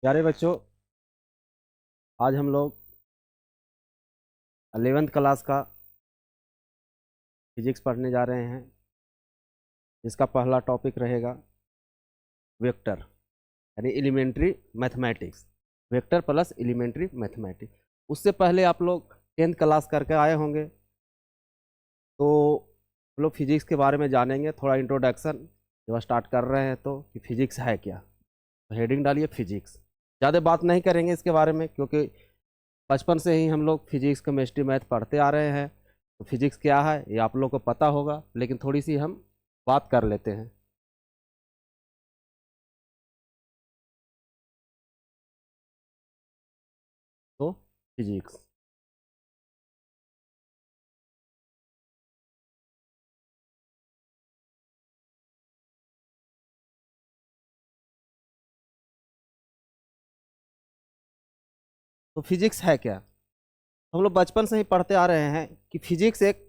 प्यारे बच्चों, आज हम लोग 11th क्लास का फिजिक्स पढ़ने जा रहे हैं, जिसका पहला टॉपिक रहेगा वेक्टर यानी elementary mathematics. Vector plus elementary mathematics. उससे पहले आप लोग 10th क्लास करके आए होंगे, तो हम लोग फिजिक्स के बारे में जानेंगे। थोड़ा इंट्रोडक्शन जब स्टार्ट कर रहे हैं तो कि फिजिक्स है क्या, तो हेडिंग डालिए फिजिक्स। ज़्यादा बात नहीं करेंगे इसके बारे में, क्योंकि बचपन से ही हम लोग फिजिक्स केमिस्ट्री मैथ पढ़ते आ रहे हैं, तो फिजिक्स क्या है ये आप लोग को पता होगा, लेकिन थोड़ी सी हम बात कर लेते हैं। तो फिजिक्स, तो फिजिक्स है क्या। हम लोग बचपन से ही पढ़ते आ रहे हैं कि फिजिक्स एक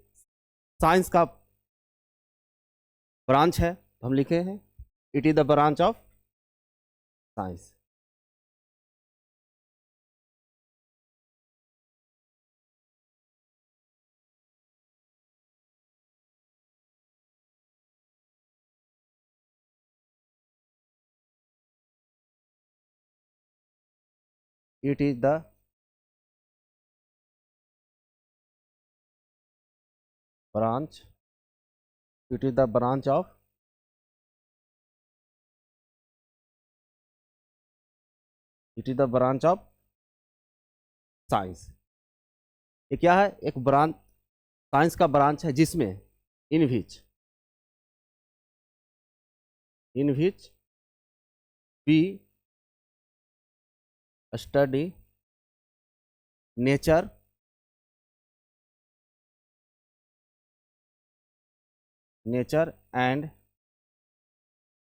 साइंस का ब्रांच है। तो हम लिखे हैं it is the branch of science. It is the branch it is the branch of it is the branch of science. ये क्या है, एक ब्रांच, साइंस का ब्रांच है जिसमें in which we study nature and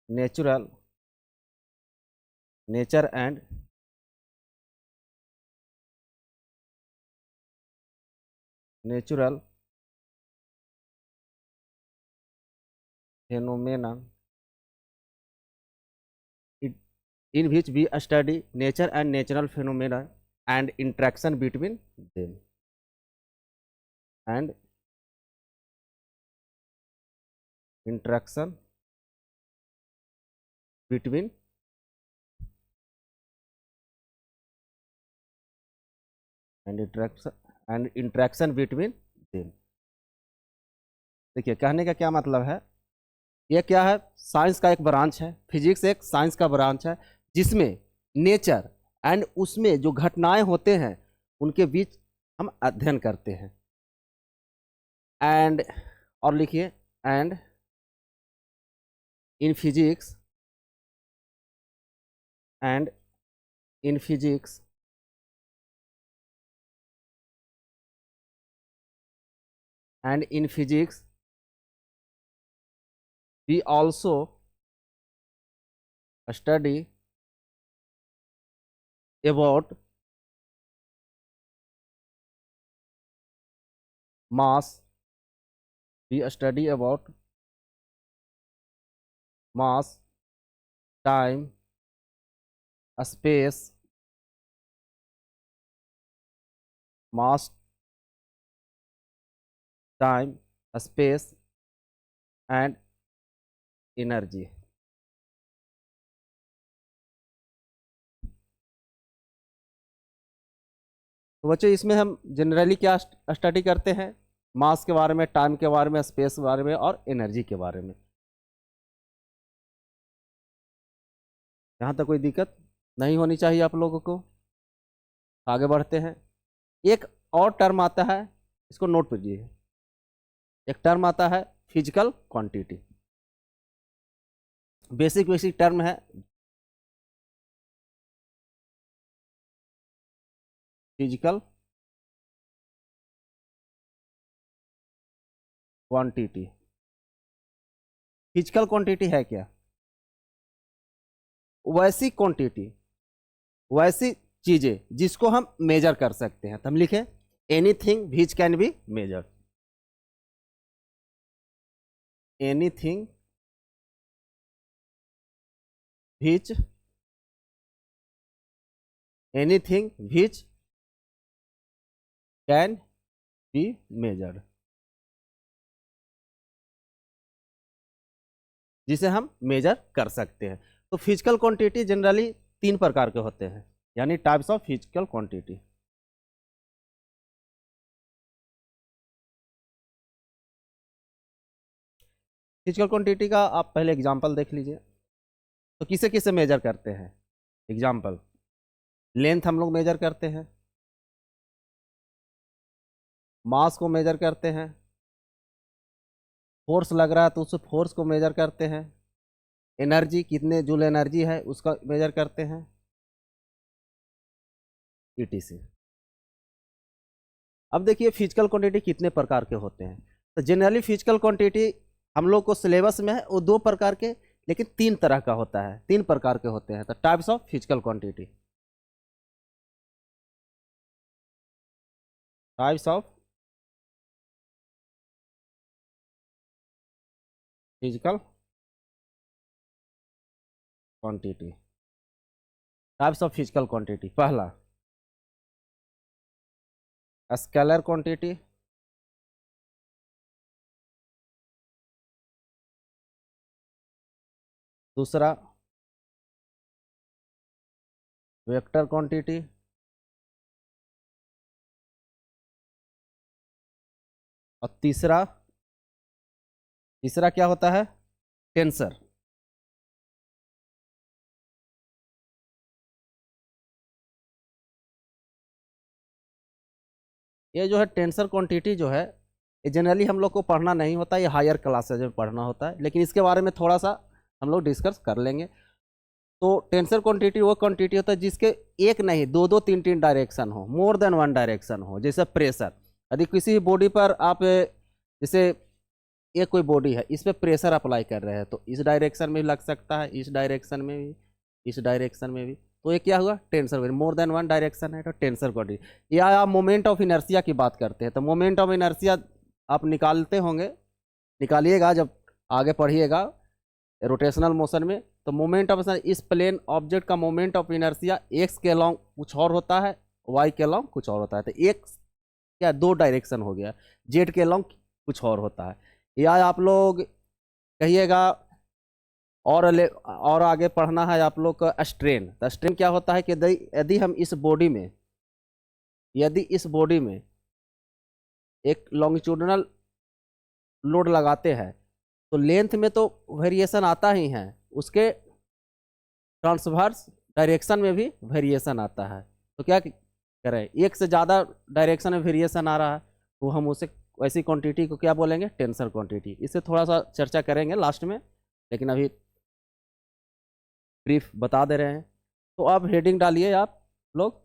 natural nature and natural phenomena in which we study nature and natural phenomena and interaction between them and interaction between and interaction between them। देखिए, कहने का क्या मतलब है। ये क्या है, साइंस का एक ब्रांच है। फिजिक्स एक साइंस का ब्रांच है जिसमें नेचर एंड उसमें जो घटनाएं होते हैं उनके बीच हम अध्ययन करते हैं। एंड, और लिखिए, and in physics and in physics and in physics we also study about mass we study about mass, time, space, mass, time, space and energy। तो बच्चों, इसमें हम जनरली क्या स्टडी करते हैं, मास के बारे में, टाइम के बारे में, स्पेस के बारे में और एनर्जी के बारे में। यहाँ तक कोई दिक्कत नहीं होनी चाहिए आप लोगों को। आगे बढ़ते हैं। एक और टर्म आता है, इसको नोट कीजिए। एक टर्म आता है physical quantity. Basic basic term है। Physical quantity. फिजिकल क्वांटिटी है क्या, वैसी क्वांटिटी, वैसी चीजें जिसको हम मेजर कर सकते हैं। तो हम लिखें anything which can be measured. Anything which anything which can be measured, जिसे हम मेजर कर सकते हैं। तो फिजिकल क्वांटिटी जनरली 3 प्रकार के होते हैं, यानी types of physical quantity. Physical quantity का आप पहले एग्जांपल देख लीजिए। तो किसे किसे मेजर करते हैं? एग्जांपल, लेंथ हम लोग मेजर करते हैं, मास को मेजर करते हैं, फोर्स लग रहा है तो उस फोर्स को मेजर करते हैं, एनर्जी कितने जूल एनर्जी है उसका मेजर करते हैं, ईटीसी। अब देखिए फिजिकल क्वांटिटी कितने प्रकार के होते हैं। तो जनरली फिजिकल क्वांटिटी हम लोग को सिलेबस में है वो 2 प्रकार के, लेकिन 3 तरह का होता है, 3 प्रकार के होते हैं। तो types of physical quantity, types of physical quantity, types of physical quantity. पहला स्केलर क्वांटिटी, दूसरा वेक्टर क्वांटिटी, और तीसरा क्या होता है? टेंसर। ये जो है टेंसर क्वांटिटी जो है, ये जनरली हम लोग को पढ़ना नहीं होता, ये हायर क्लासेज में पढ़ना होता है, लेकिन इसके बारे में थोड़ा सा हम लोग डिस्कस कर लेंगे। तो टेंसर क्वांटिटी वो क्वांटिटी होता है जिसके एक नहीं 2-2 3-3 डायरेक्शन हो, मोर देन 1 डायरेक्शन हो। जैसे प्रेशर, यदि किसी बॉडी पर आप जैसे ये कोई बॉडी है, इस पर प्रेशर अप्लाई कर रहे हैं तो इस डायरेक्शन में भी लग सकता है, इस डायरेक्शन में भी, इस डायरेक्शन में भी। तो ये क्या हुआ? टेंसर। मोर देन 1 डायरेक्शन है तो टेंसर क्वांटिटी। या आप मोमेंट ऑफ इनर्शिया की बात करते हैं, तो मोमेंट ऑफ इनर्शिया आप निकालते होंगे, निकालिएगा जब आगे पढ़िएगा रोटेशनल मोशन में। तो मोमेंट ऑफ इस प्लेन ऑब्जेक्ट का मोमेंट ऑफ इनर्शिया एक्स के अलॉन्ग कुछ और होता है, वाई के अलॉन्ग कुछ और होता है। तो एक क्या 2 डायरेक्शन हो गया, जेड के अलॉन्ग कुछ और होता है। या आप लोग कहिएगा और आगे पढ़ना है आप लोग का स्ट्रेन। तो स्ट्रेन क्या होता है कि यदि हम इस बॉडी में, यदि इस बॉडी में एक लॉन्गिट्यूडनल लोड लगाते हैं तो लेंथ में तो वेरिएशन आता ही है, उसके ट्रांसवर्स डायरेक्शन में भी वेरिएशन आता है। तो क्या करें, एक से ज़्यादा डायरेक्शन में वेरिएशन आ रहा है तो हम उसे ऐसी क्वांटिटी को क्या बोलेंगे? Tensor quantity. इससे थोड़ा सा चर्चा करेंगे लास्ट में, लेकिन अभी ब्रीफ बता दे रहे हैं। तो अब हेडिंग डालिए आप लोग,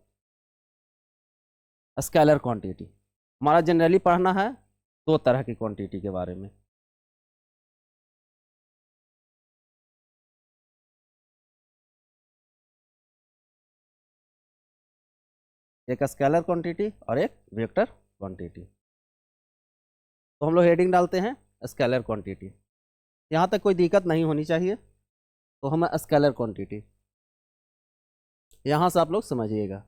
स्केलर क्वांटिटी। हमारा जनरली पढ़ना है 2 तरह की क्वांटिटी के बारे में। एक स्केलर क्वांटिटी और एक वेक्टर क्वांटिटी। तो हम लोग हेडिंग डालते हैं स्केलर क्वांटिटी। यहाँ तक कोई दिक्कत नहीं होनी चाहिए। तो हम स्केलर क्वांटिटी, यहाँ से आप लोग समझिएगा।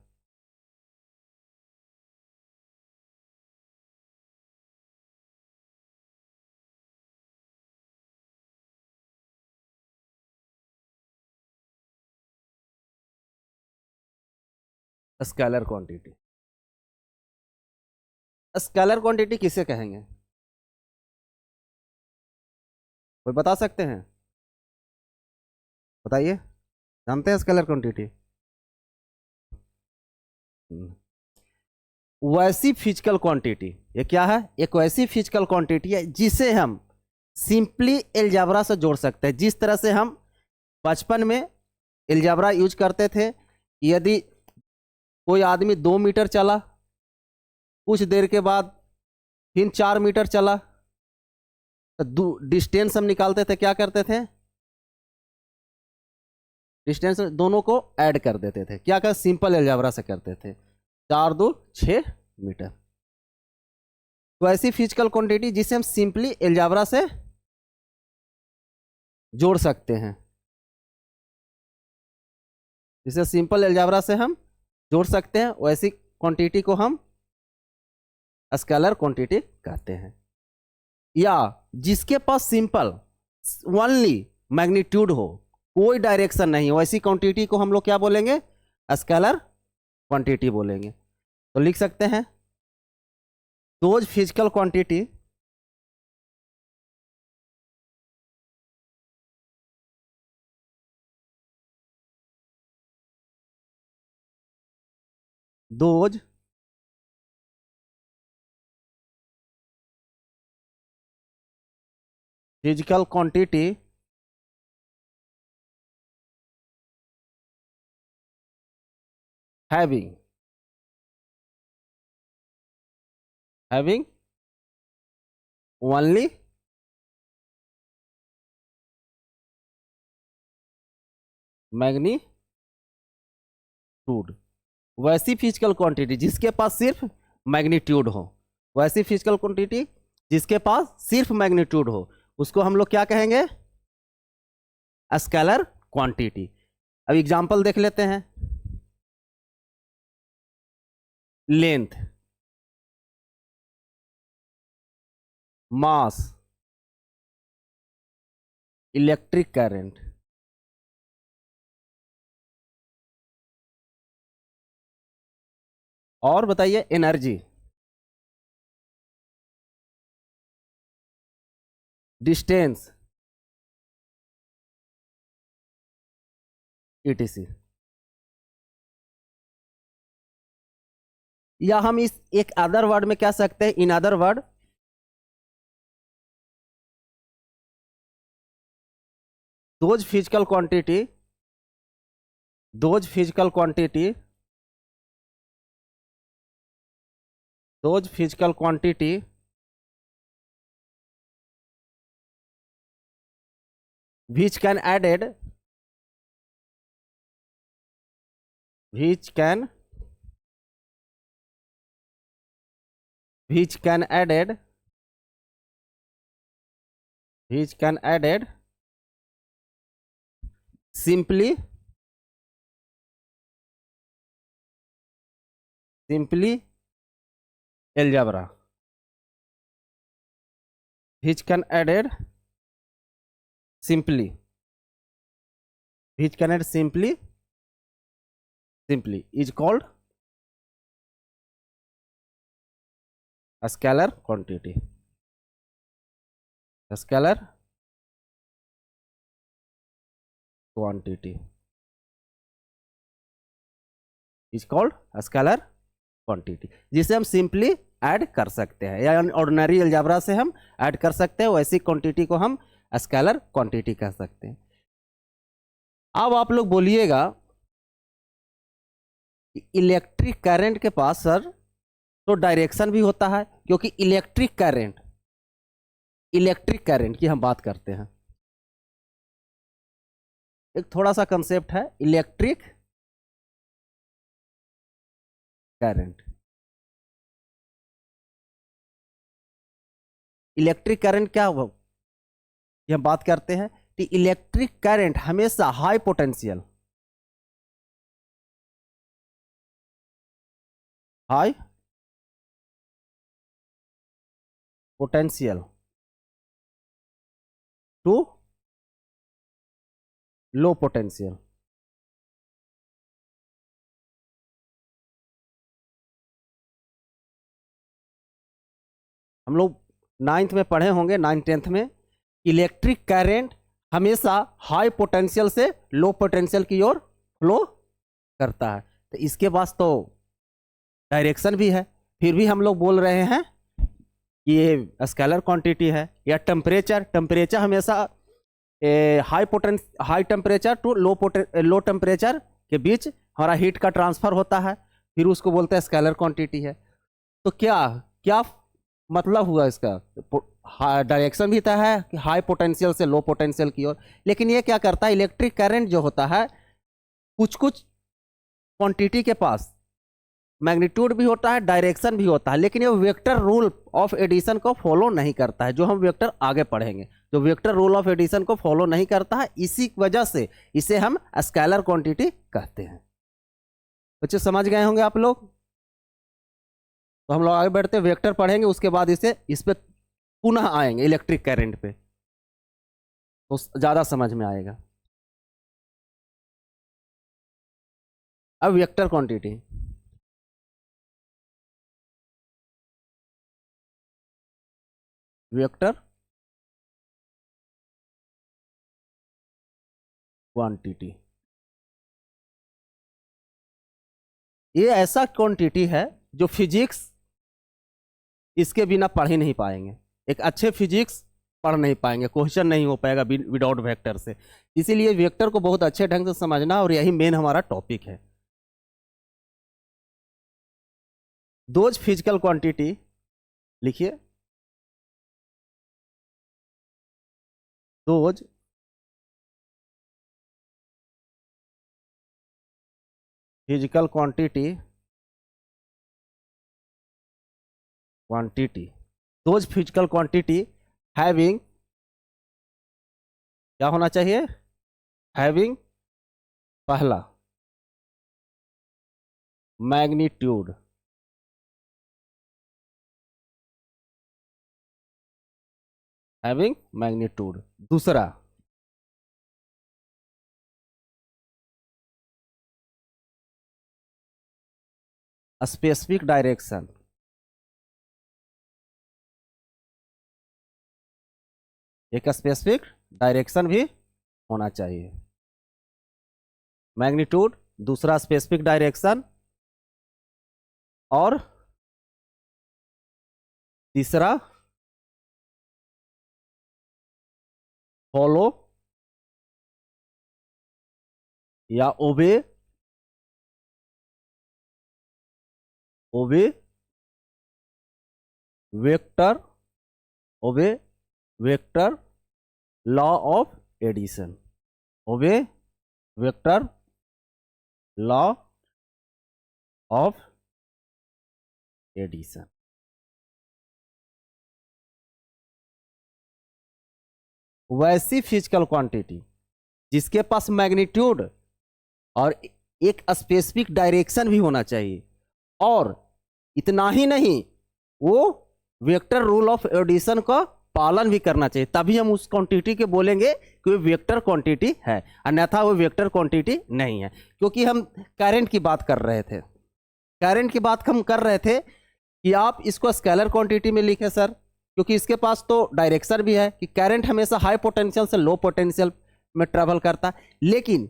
स्केलर क्वांटिटी, स्केलर क्वांटिटी किसे कहेंगे? कोई बता सकते हैं? बताइए, जानते हैं स्केलर क्वांटिटी? वैसी फिजिकल क्वांटिटी, ये क्या है? एक वैसी फिजिकल क्वांटिटी है जिसे हम सिंपली एलजाब्रा से जोड़ सकते हैं। जिस तरह से हम बचपन में एलजाब्रा यूज करते थे, यदि कोई आदमी 2 मीटर चला, कुछ देर के बाद फिर 4 मीटर चला, तो डिस्टेंस हम निकालते थे, क्या करते थे? डिस्टेंस दोनों को ऐड कर देते थे। क्या कर? सिंपल एलजाब्रा से करते थे। 4 2 6 मीटर। तो ऐसी फिजिकल क्वांटिटी जिसे हम सिंपली एलजाब्रा से जोड़ सकते हैं, जिसे सिंपल एलजाब्रा से हम जोड़ सकते हैं, वैसी क्वांटिटी को हम स्केलर क्वांटिटी कहते हैं। या जिसके पास सिंपल ओनली मैग्नीट्यूड हो, कोई डायरेक्शन नहीं हो, ऐसी क्वांटिटी को हम लोग क्या बोलेंगे? स्केलर क्वांटिटी बोलेंगे। तो लिख सकते हैं those physical quantity those physical quantity having only magnitude, वैसी फिजिकल क्वांटिटी जिसके पास सिर्फ मैग्नीट्यूड हो, वैसी फिजिकल क्वांटिटी जिसके पास सिर्फ मैग्नीट्यूड हो, उसको हम लोग क्या कहेंगे? Scalar quantity. अब एग्जांपल देख लेते हैं। लेंथ, मास, इलेक्ट्रिक करंट, और बताइए एनर्जी, डिस्टेंस, ईटीसी। या हम इस एक अदर वर्ड में कह सकते हैं, in other word those physical quantity which can added simply algebra, which can added simply is called a scalar quantity is called a scalar quantity, जिसे हम सिंपली ऐड कर सकते हैं या ऑर्डिनरी अलजेब्रा से हम ऐड कर सकते हैं, वैसी क्वांटिटी को हम स्केलर क्वांटिटी कह सकते हैं। अब आप लोग बोलिएगा इलेक्ट्रिक करंट के पास सर तो डायरेक्शन भी होता है, क्योंकि इलेक्ट्रिक करंट की हम बात करते हैं। एक थोड़ा सा कंसेप्ट है इलेक्ट्रिक करंट। इलेक्ट्रिक करंट क्या हुआ, ये हम बात करते हैं कि इलेक्ट्रिक करंट हमेशा high potential to low potential. हम लोग 9th में पढ़े होंगे, 9th-10th में, इलेक्ट्रिक करंट हमेशा हाई पोटेंशियल से लो पोटेंशियल की ओर फ्लो करता है। तो इसके पास तो डायरेक्शन भी है, फिर भी हम लोग बोल रहे हैं कि ये स्केलर क्वांटिटी है। या टेम्परेचर हमेशा high temperature to low temperature के बीच हमारा हीट का ट्रांसफर होता है, फिर उसको बोलते हैं स्केलर क्वांटिटी है। तो क्या मतलब हुआ इसका? डायरेक्शन भी था है कि हाई पोटेंशियल से लो पोटेंशियल की ओर, लेकिन ये क्या करता है, इलेक्ट्रिक करंट जो होता है कुछ क्वांटिटी के पास मैग्नीट्यूड भी होता है, डायरेक्शन भी होता है, लेकिन ये वेक्टर रूल ऑफ एडिशन को फॉलो नहीं करता है, जो हम वेक्टर आगे पढ़ेंगे। जो वेक्टर रूल ऑफ एडिशन को फॉलो नहीं करता है, इसी वजह से इसे हम स्केलर क्वांटिटी कहते हैं। बच्चे समझ गए होंगे आप लोग। तो हम लोग आगे बढ़ते हैं, वेक्टर पढ़ेंगे, उसके बाद इस पे पुनः आएंगे इलेक्ट्रिक करंट पे, तो ज्यादा समझ में आएगा। अब वेक्टर क्वांटिटी, वेक्टर क्वांटिटी, ये ऐसा क्वांटिटी है जो फिजिक्स इसके बिना पढ़ ही नहीं पाएंगे। एक अच्छे फिजिक्स पढ़ नहीं पाएंगे, क्वेश्चन नहीं हो पाएगा विदाउट वेक्टर से। इसीलिए वेक्टर को बहुत अच्छे ढंग से समझना, और यही मेन हमारा टॉपिक है। दोज फिजिकल क्वांटिटी लिखिए, those physical quantity, those physical quantity having, क्या होना चाहिए, हैविंग पहला मैग्नीट्यूड, हैविंग मैग्नीट्यूड, दूसरा स्पेसिफिक डायरेक्शन, एक स्पेसिफिक डायरेक्शन भी होना चाहिए। मैग्नीट्यूड, दूसरा स्पेसिफिक डायरेक्शन, और तीसरा फॉलो या ओबे, obey vector, obey vector law of addition, obey vector law of addition. वैसी फिजिकल क्वांटिटी जिसके पास मैग्नीट्यूड और एक स्पेसिफिक डायरेक्शन भी होना चाहिए, और इतना ही नहीं, वो वेक्टर रूल ऑफ एडिशन का पालन भी करना चाहिए, तभी हम उस क्वांटिटी के बोलेंगे कि वो वेक्टर क्वांटिटी है, अन्यथा वो वेक्टर क्वांटिटी नहीं है। क्योंकि हम करंट की बात कर रहे थे, करंट की बात हम कर रहे थे कि आप इसको स्केलर क्वांटिटी में लिखें सर, क्योंकि इसके पास तो डायरेक्शन भी है कि करंट हमेशा हाई पोटेंशियल से लो पोटेंशियल में ट्रेवल करता है, लेकिन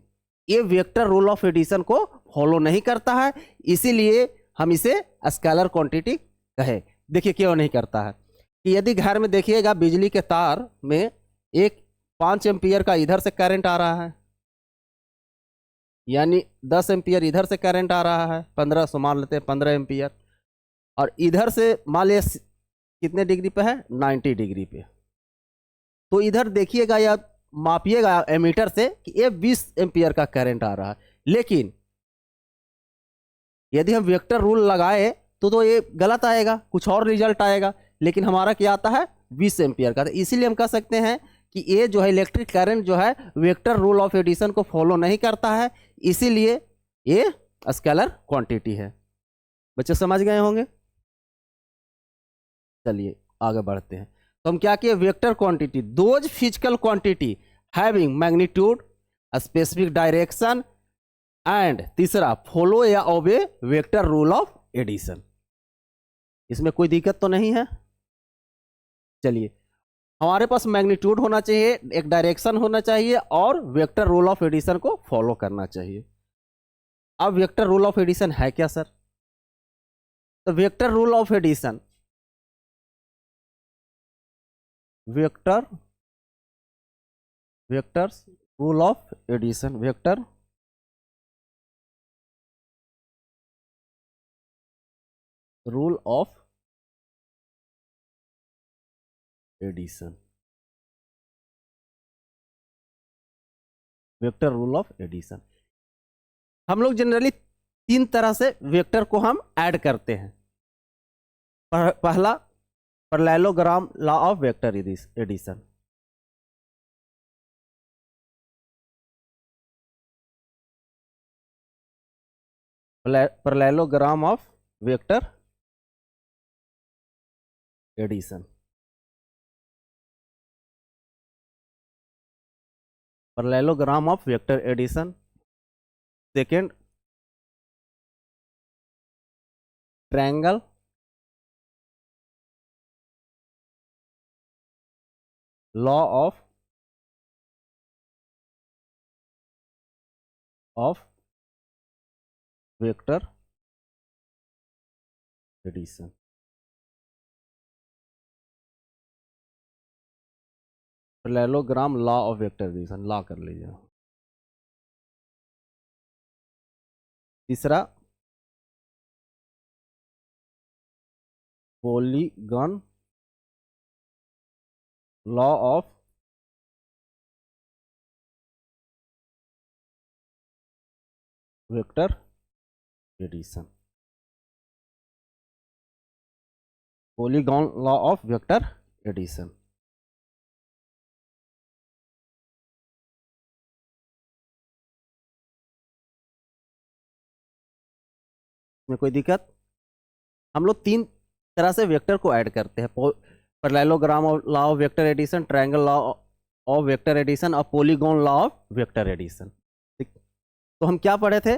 ये वेक्टर रूल ऑफ एडिशन को फॉलो नहीं करता है, इसीलिए हम इसे स्केलर क्वांटिटी कहे। देखिए क्यों नहीं करता है, कि यदि घर में देखिएगा बिजली के तार में एक 5 एम्पियर का इधर से करंट आ रहा है, यानी 10 एम्पियर इधर से करंट आ रहा है, 1500 मान लेते हैं 15 एम्पियर, और इधर से मान लिया कितने डिग्री पे है, 90 डिग्री पे। तो इधर देखिएगा या मापिएगा एमीटर से कि ये 20 एम्पियर का करंट आ रहा है, लेकिन यदि हम वेक्टर रूल लगाए तो ये गलत आएगा, कुछ और रिजल्ट आएगा, लेकिन हमारा क्या आता है 20 एम्पियर का। तो इसीलिए हम कह सकते हैं कि ये जो है इलेक्ट्रिक करंट जो है वेक्टर रूल ऑफ एडिशन को फॉलो नहीं करता है, इसीलिए ये स्केलर क्वांटिटी है। बच्चे समझ गए होंगे। चलिए आगे बढ़ते हैं। तो हम क्या किए, vector quantity, those physical quantity having magnitude, specific direction, and तीसरा फॉलो या ओबे वेक्टर रूल ऑफ एडिशन। इसमें कोई दिक्कत तो नहीं है। चलिए, हमारे पास मैग्नीट्यूड होना चाहिए, एक डायरेक्शन होना चाहिए, और वेक्टर रूल ऑफ एडिशन को फॉलो करना चाहिए। अब वेक्टर रूल ऑफ एडिशन है क्या सर? तो vector rule of addition, vector vectors rule of addition, vector rule of addition, vector rule of addition. हम लोग जनरली 3 तरह से वेक्टर को हम ऐड करते हैं। पहला parallelogram law of vector addition, parallelogram of vector addition, parallelogram of vector addition. Second, triangle law of vector addition. Parallelogram law of vector addition, law कर लीजिए। तीसरा, polygon law of vector addition, polygon law of vector addition. में कोई दिक्कत? हम लोग तीन तरह से वेक्टर को ऐड करते हैं, parallelogram law of vector addition, triangle law of vector addition और polygon law of vector addition. तो हम क्या पढ़े थे?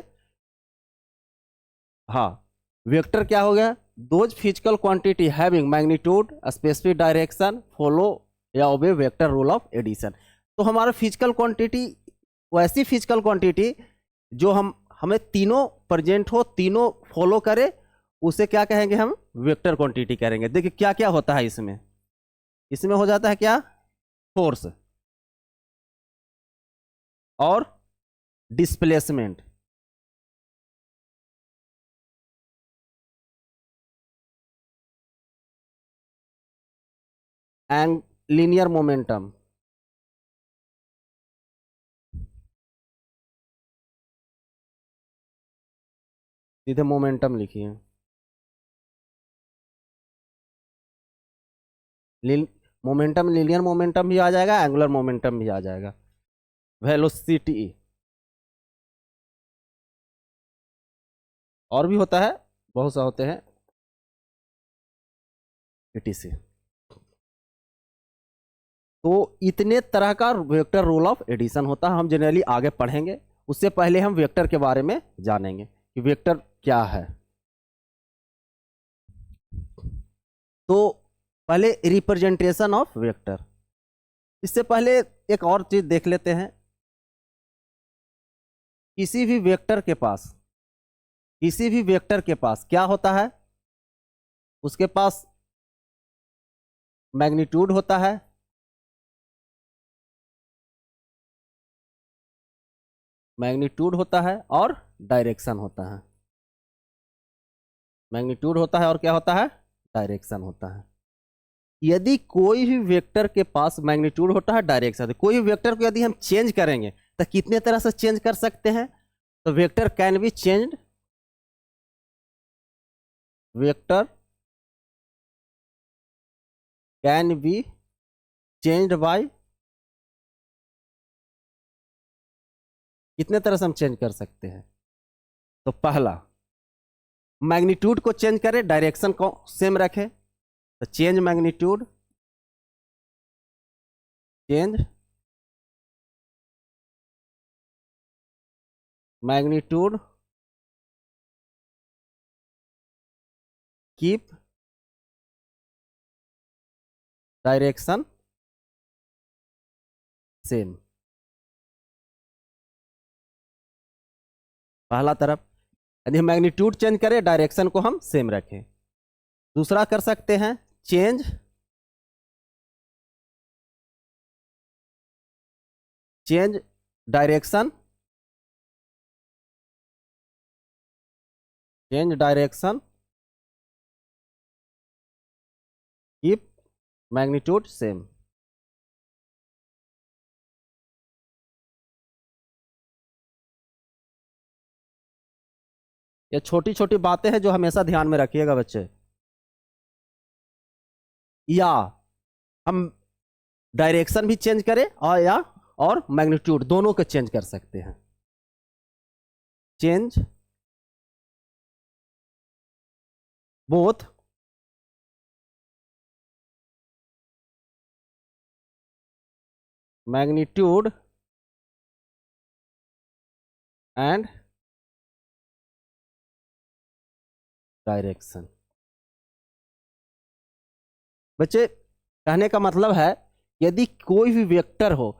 हाँ, वेक्टर क्या हो गया? Those physical quantity having magnitude specific direction follow या ओबे वेक्टर रूल ऑफ एडिशन। तो हमारा फिजिकल क्वांटिटी वैसी फिजिकल क्वांटिटी जो हमें तीनों प्रेजेंट हो, तीनों फॉलो करे, उसे क्या कहेंगे? हम वेक्टर क्वांटिटी करेंगे। देखिए क्या क्या होता है इसमें। इसमें हो जाता है क्या? फोर्स और डिस्प्लेसमेंट, एंड लीनियर मोमेंटम, सीधे मोमेंटम लिखिए। मोमेंटम, लीनियर मोमेंटम भी आ जाएगा, एंगुलर मोमेंटम भी आ जाएगा, वेलोसिटी और भी होता है, बहुत सा होते हैं, etc। तो इतने तरह का वेक्टर रूल ऑफ एडिशन होता है, हम जनरली आगे पढ़ेंगे। उससे पहले हम वेक्टर के बारे में जानेंगे कि वेक्टर क्या है। तो पहले रिप्रेजेंटेशन ऑफ वेक्टर। इससे पहले एक और चीज देख लेते हैं। किसी भी वेक्टर के पास क्या होता है? उसके पास मैग्नीट्यूड होता है, और डायरेक्शन होता है। मैग्नीट्यूड होता है और क्या होता है? डायरेक्शन होता है। यदि कोई भी वेक्टर के पास मैग्नीट्यूड होता है, डायरेक्शन होता है, कोई भी वेक्टर को यदि हम चेंज करेंगे तो कितने तरह से चेंज कर सकते हैं? तो vector can be changed, vector can be changed by, कितने तरह से हम चेंज कर सकते हैं? तो पहला, मैग्नीट्यूड को चेंज करें, डायरेक्शन को सेम रखें, तो change magnitude, change magnitude, keep direction same. पहला तरफ, यदि हम मैग्नीट्यूड चेंज करें, डायरेक्शन को हम सेम रखें। दूसरा कर सकते हैं, change direction, keep magnitude same. ये छोटी छोटी बातें हैं जो हमेशा ध्यान में रखिएगा बच्चे। या हम डायरेक्शन भी चेंज करें और मैग्नीट्यूड दोनों को चेंज कर सकते हैं। Change both magnitude and direction. बच्चे कहने का मतलब है यदि कोई भी वेक्टर हो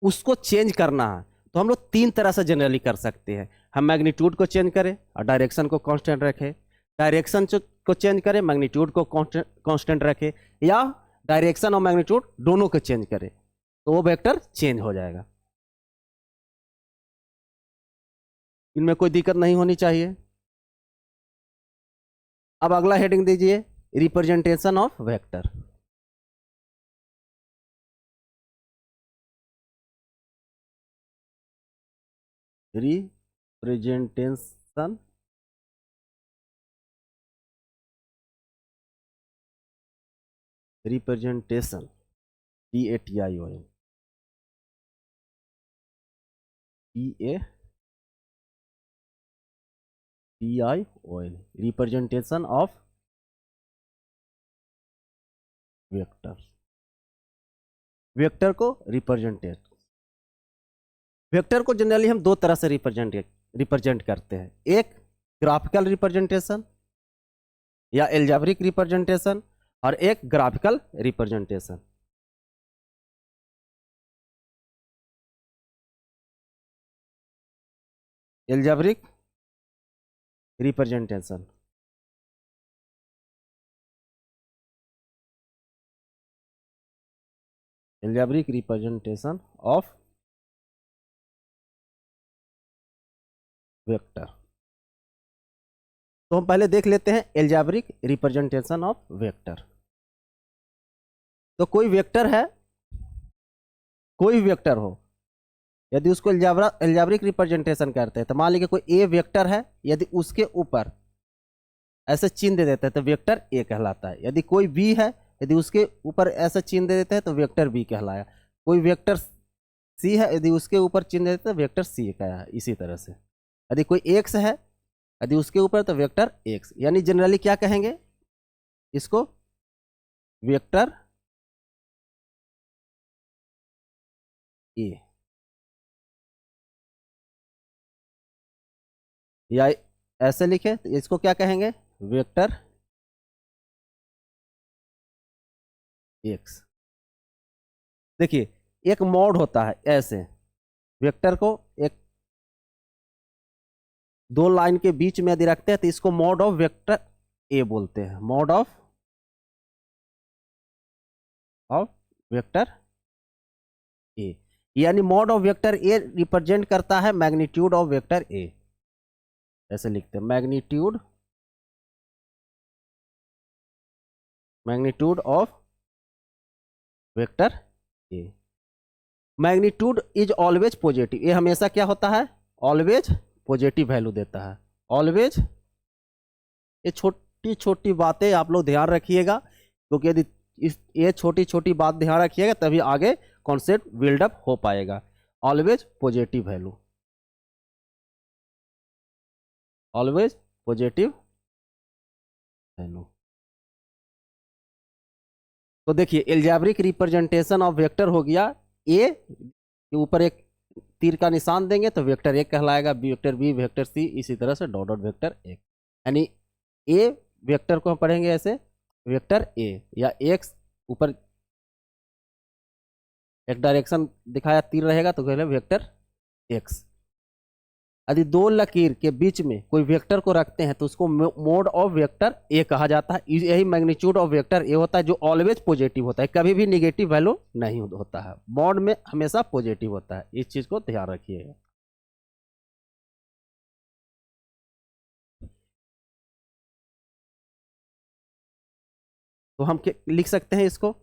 उसको चेंज करना है तो हम लोग तीन तरह से जनरली कर सकते हैं। हम मैग्नीट्यूड को चेंज करें और डायरेक्शन को कांस्टेंट रखें, डायरेक्शन को चेंज करें मैग्नीट्यूड को कांस्टेंट रखें, या डायरेक्शन और मैग्नीट्यूड दोनों को चेंज करें तो वो वेक्टर चेंज हो जाएगा। इनमें कोई दिक्कत नहीं होनी चाहिए। अब अगला हेडिंग दीजिए, representation of vector. Representation representation DATION DATION representation of vector. Vector को वेक्टर को जनरली हम दो तरह से रिप्रेजेंट करते हैं, एक ग्राफिकल रिप्रेजेंटेशन या एल्जेब्रिक रिप्रेजेंटेशन और एक graphical representation. Algebraic representation algebraic representation of vector. तो हम पहले देख लेते हैं एल्जेब्रिक रिप्रेजेंटेशन ऑफ वेक्टर। तो कोई वेक्टर है, कोई वेक्टर हो, यदि उसको एल्जेब्रिक रिप्रेजेंटेशन करते हैं तो मान लीजिए कोई ए वेक्टर है, यदि उसके ऊपर ऐसे चिन्ह दे देते हैं तो वेक्टर ए कहलाता है। यदि कोई बी है, यदि उसके ऊपर ऐसा चिन्ह दे देते हैं तो वेक्टर बी कहलाया। कोई वेक्टर सी है, यदि उसके ऊपर चिन्ह दे देते हैं तो वेक्टर सी कहलाया। इसी तरह से यदि कोई एक्स है, यदि उसके ऊपर तो वेक्टर एक्स, यानी जनरली क्या कहेंगे इसको, वेक्टर ए, या ऐसे लिखे तो इसको क्या कहेंगे, वेक्टर एक्स। देखिए एक मॉड होता है ऐसे, वेक्टर को एक दो लाइन के बीच में यदि रखते हैं तो इसको मॉड ऑफ वेक्टर ए बोलते हैं, मॉड ऑफ वेक्टर ए। यानी mod of vector A represent करता है मैग्नीट्यूड ऑफ वेक्टर ए। ऐसे लिखते हैं magnitude of vector A. Magnitude is always positive, ये हमेशा क्या होता है, ऑलवेज पॉजिटिव वैल्यू देता है, ऑलवेज। ये छोटी छोटी बातें आप लोग ध्यान रखिएगा, क्योंकि यदि ये छोटी छोटी बात ध्यान रखिएगा तभी आगे कॉन्सेप्ट बिल्डअप हो पाएगा। Always positive value, always positive value. तो देखिए एल्जेब्रिक रिप्रेजेंटेशन ऑफ वेक्टर हो गया, ए के ऊपर एक तीर का निशान देंगे तो वेक्टर ए कहलाएगा, वेक्टर बी, वेक्टर सी, इसी तरह से डॉट डॉट वेक्टर ए। यानी ए वेक्टर को हम पढ़ेंगे ऐसे, वेक्टर ए या एक्स ऊपर एक डायरेक्शन दिखाया तीर रहेगा तो कहले वेक्टर एक्स। यदि दो लकीर के बीच में कोई वेक्टर को रखते हैं तो उसको मोड ऑफ वेक्टर ए कहा जाता है। यही मैग्नीट्यूड ऑफ वेक्टर ए होता है जो ऑलवेज पॉजिटिव होता है, कभी भी निगेटिव वैल्यू नहीं होता है, मोड में हमेशा पॉजिटिव होता है। इस चीज को ध्यान रखिएगा। तो हम लिख सकते हैं इसको,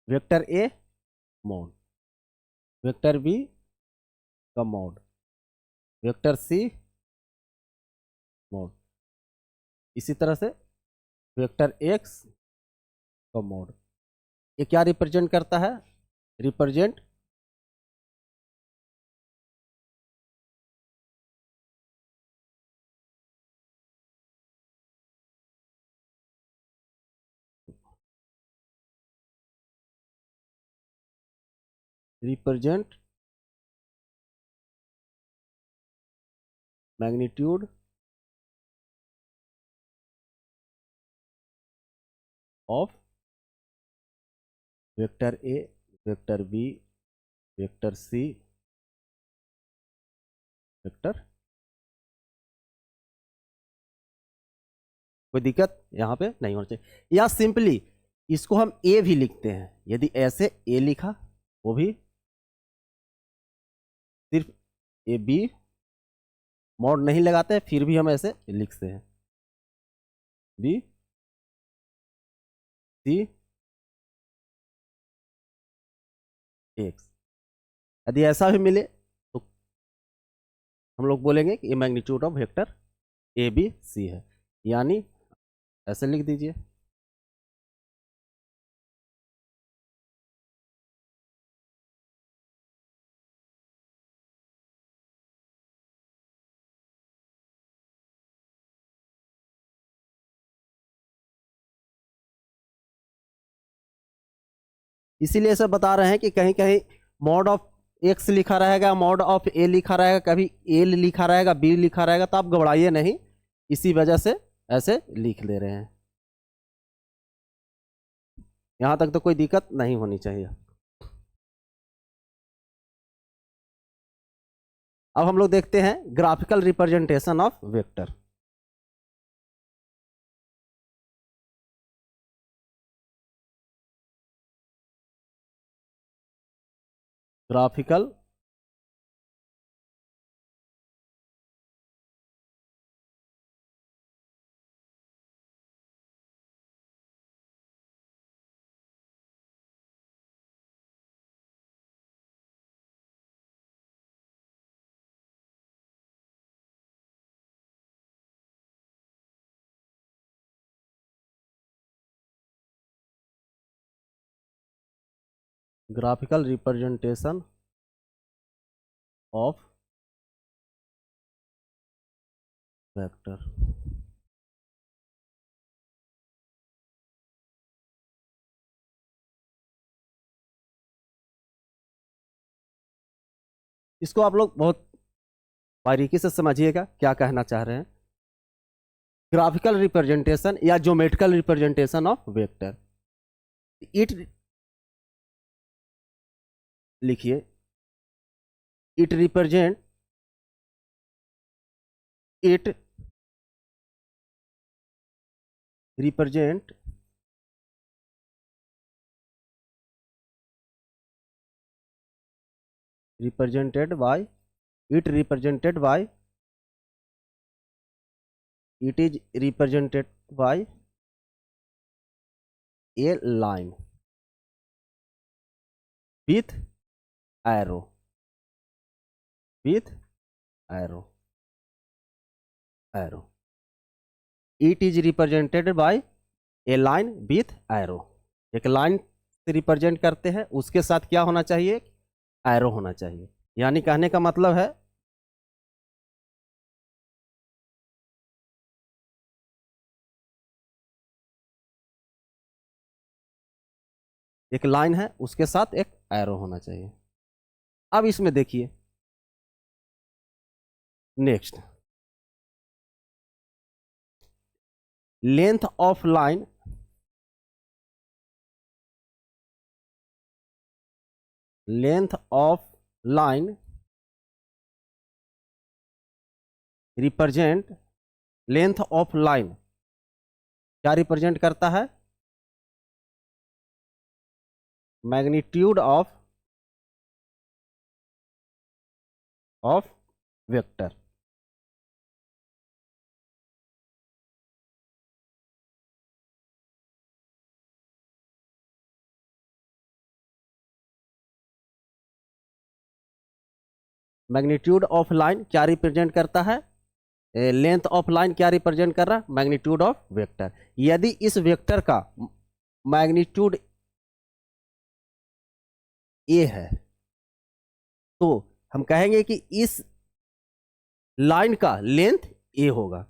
vector A mod, vector B का मोड, वेक्टर सी मोड, इसी तरह से वेक्टर एक्स का मोड। ये क्या रिप्रेजेंट करता है, represent magnitude of vector A, vector B, vector C, vector. कोई दिक्कत यहाँ पे नहीं होना चाहिए। या सिंपली इसको हम ए भी लिखते हैं, यदि ऐसे ए लिखा, वो भी सिर्फ ए बी, मॉड नहीं लगाते हैं, फिर भी हम ऐसे लिखते हैं बी सी एक्स। यदि ऐसा भी मिले तो हम लोग बोलेंगे कि ये magnitude of vector A B C है, यानी ऐसे लिख दीजिए। इसीलिए सर बता रहे हैं कि कहीं कहीं मॉड ऑफ एक्स लिखा रहेगा, मॉड ऑफ ए लिखा रहेगा, कभी ए लिखा रहेगा, बी लिखा रहेगा, तो आप घबराइए नहीं, इसी वजह से ऐसे लिख ले रहे हैं। यहां तक तो कोई दिक्कत नहीं होनी चाहिए। अब हम लोग देखते हैं graphical representation of vector. Graphical graphical representation of vector. इसको आप लोग बहुत बारीकी से समझिएगा क्या कहना चाह रहे हैं। ग्राफिकल रिप्रेजेंटेशन या geometrical representation of vector, it लिखिए, it represent represented by it is represented by a line with arrow it is represented by a line with arrow। एक लाइन से रिप्रेजेंट करते हैं, उसके साथ क्या होना चाहिए, एरो होना चाहिए। यानी कहने का मतलब है एक लाइन है, उसके साथ एक एरो होना चाहिए। अब इसमें देखिए next, length of line represent, length of line क्या रिप्रेजेंट करता है, magnitude of vector. Magnitude of line क्या रिप्रेजेंट करता है, लेंथ ऑफ लाइन क्या रिप्रेजेंट कर रहा है, मैग्नीट्यूड ऑफ वेक्टर। यदि इस वेक्टर का मैग्नीट्यूड ए है, तो हम कहेंगे कि इस लाइन का लेंथ ए होगा।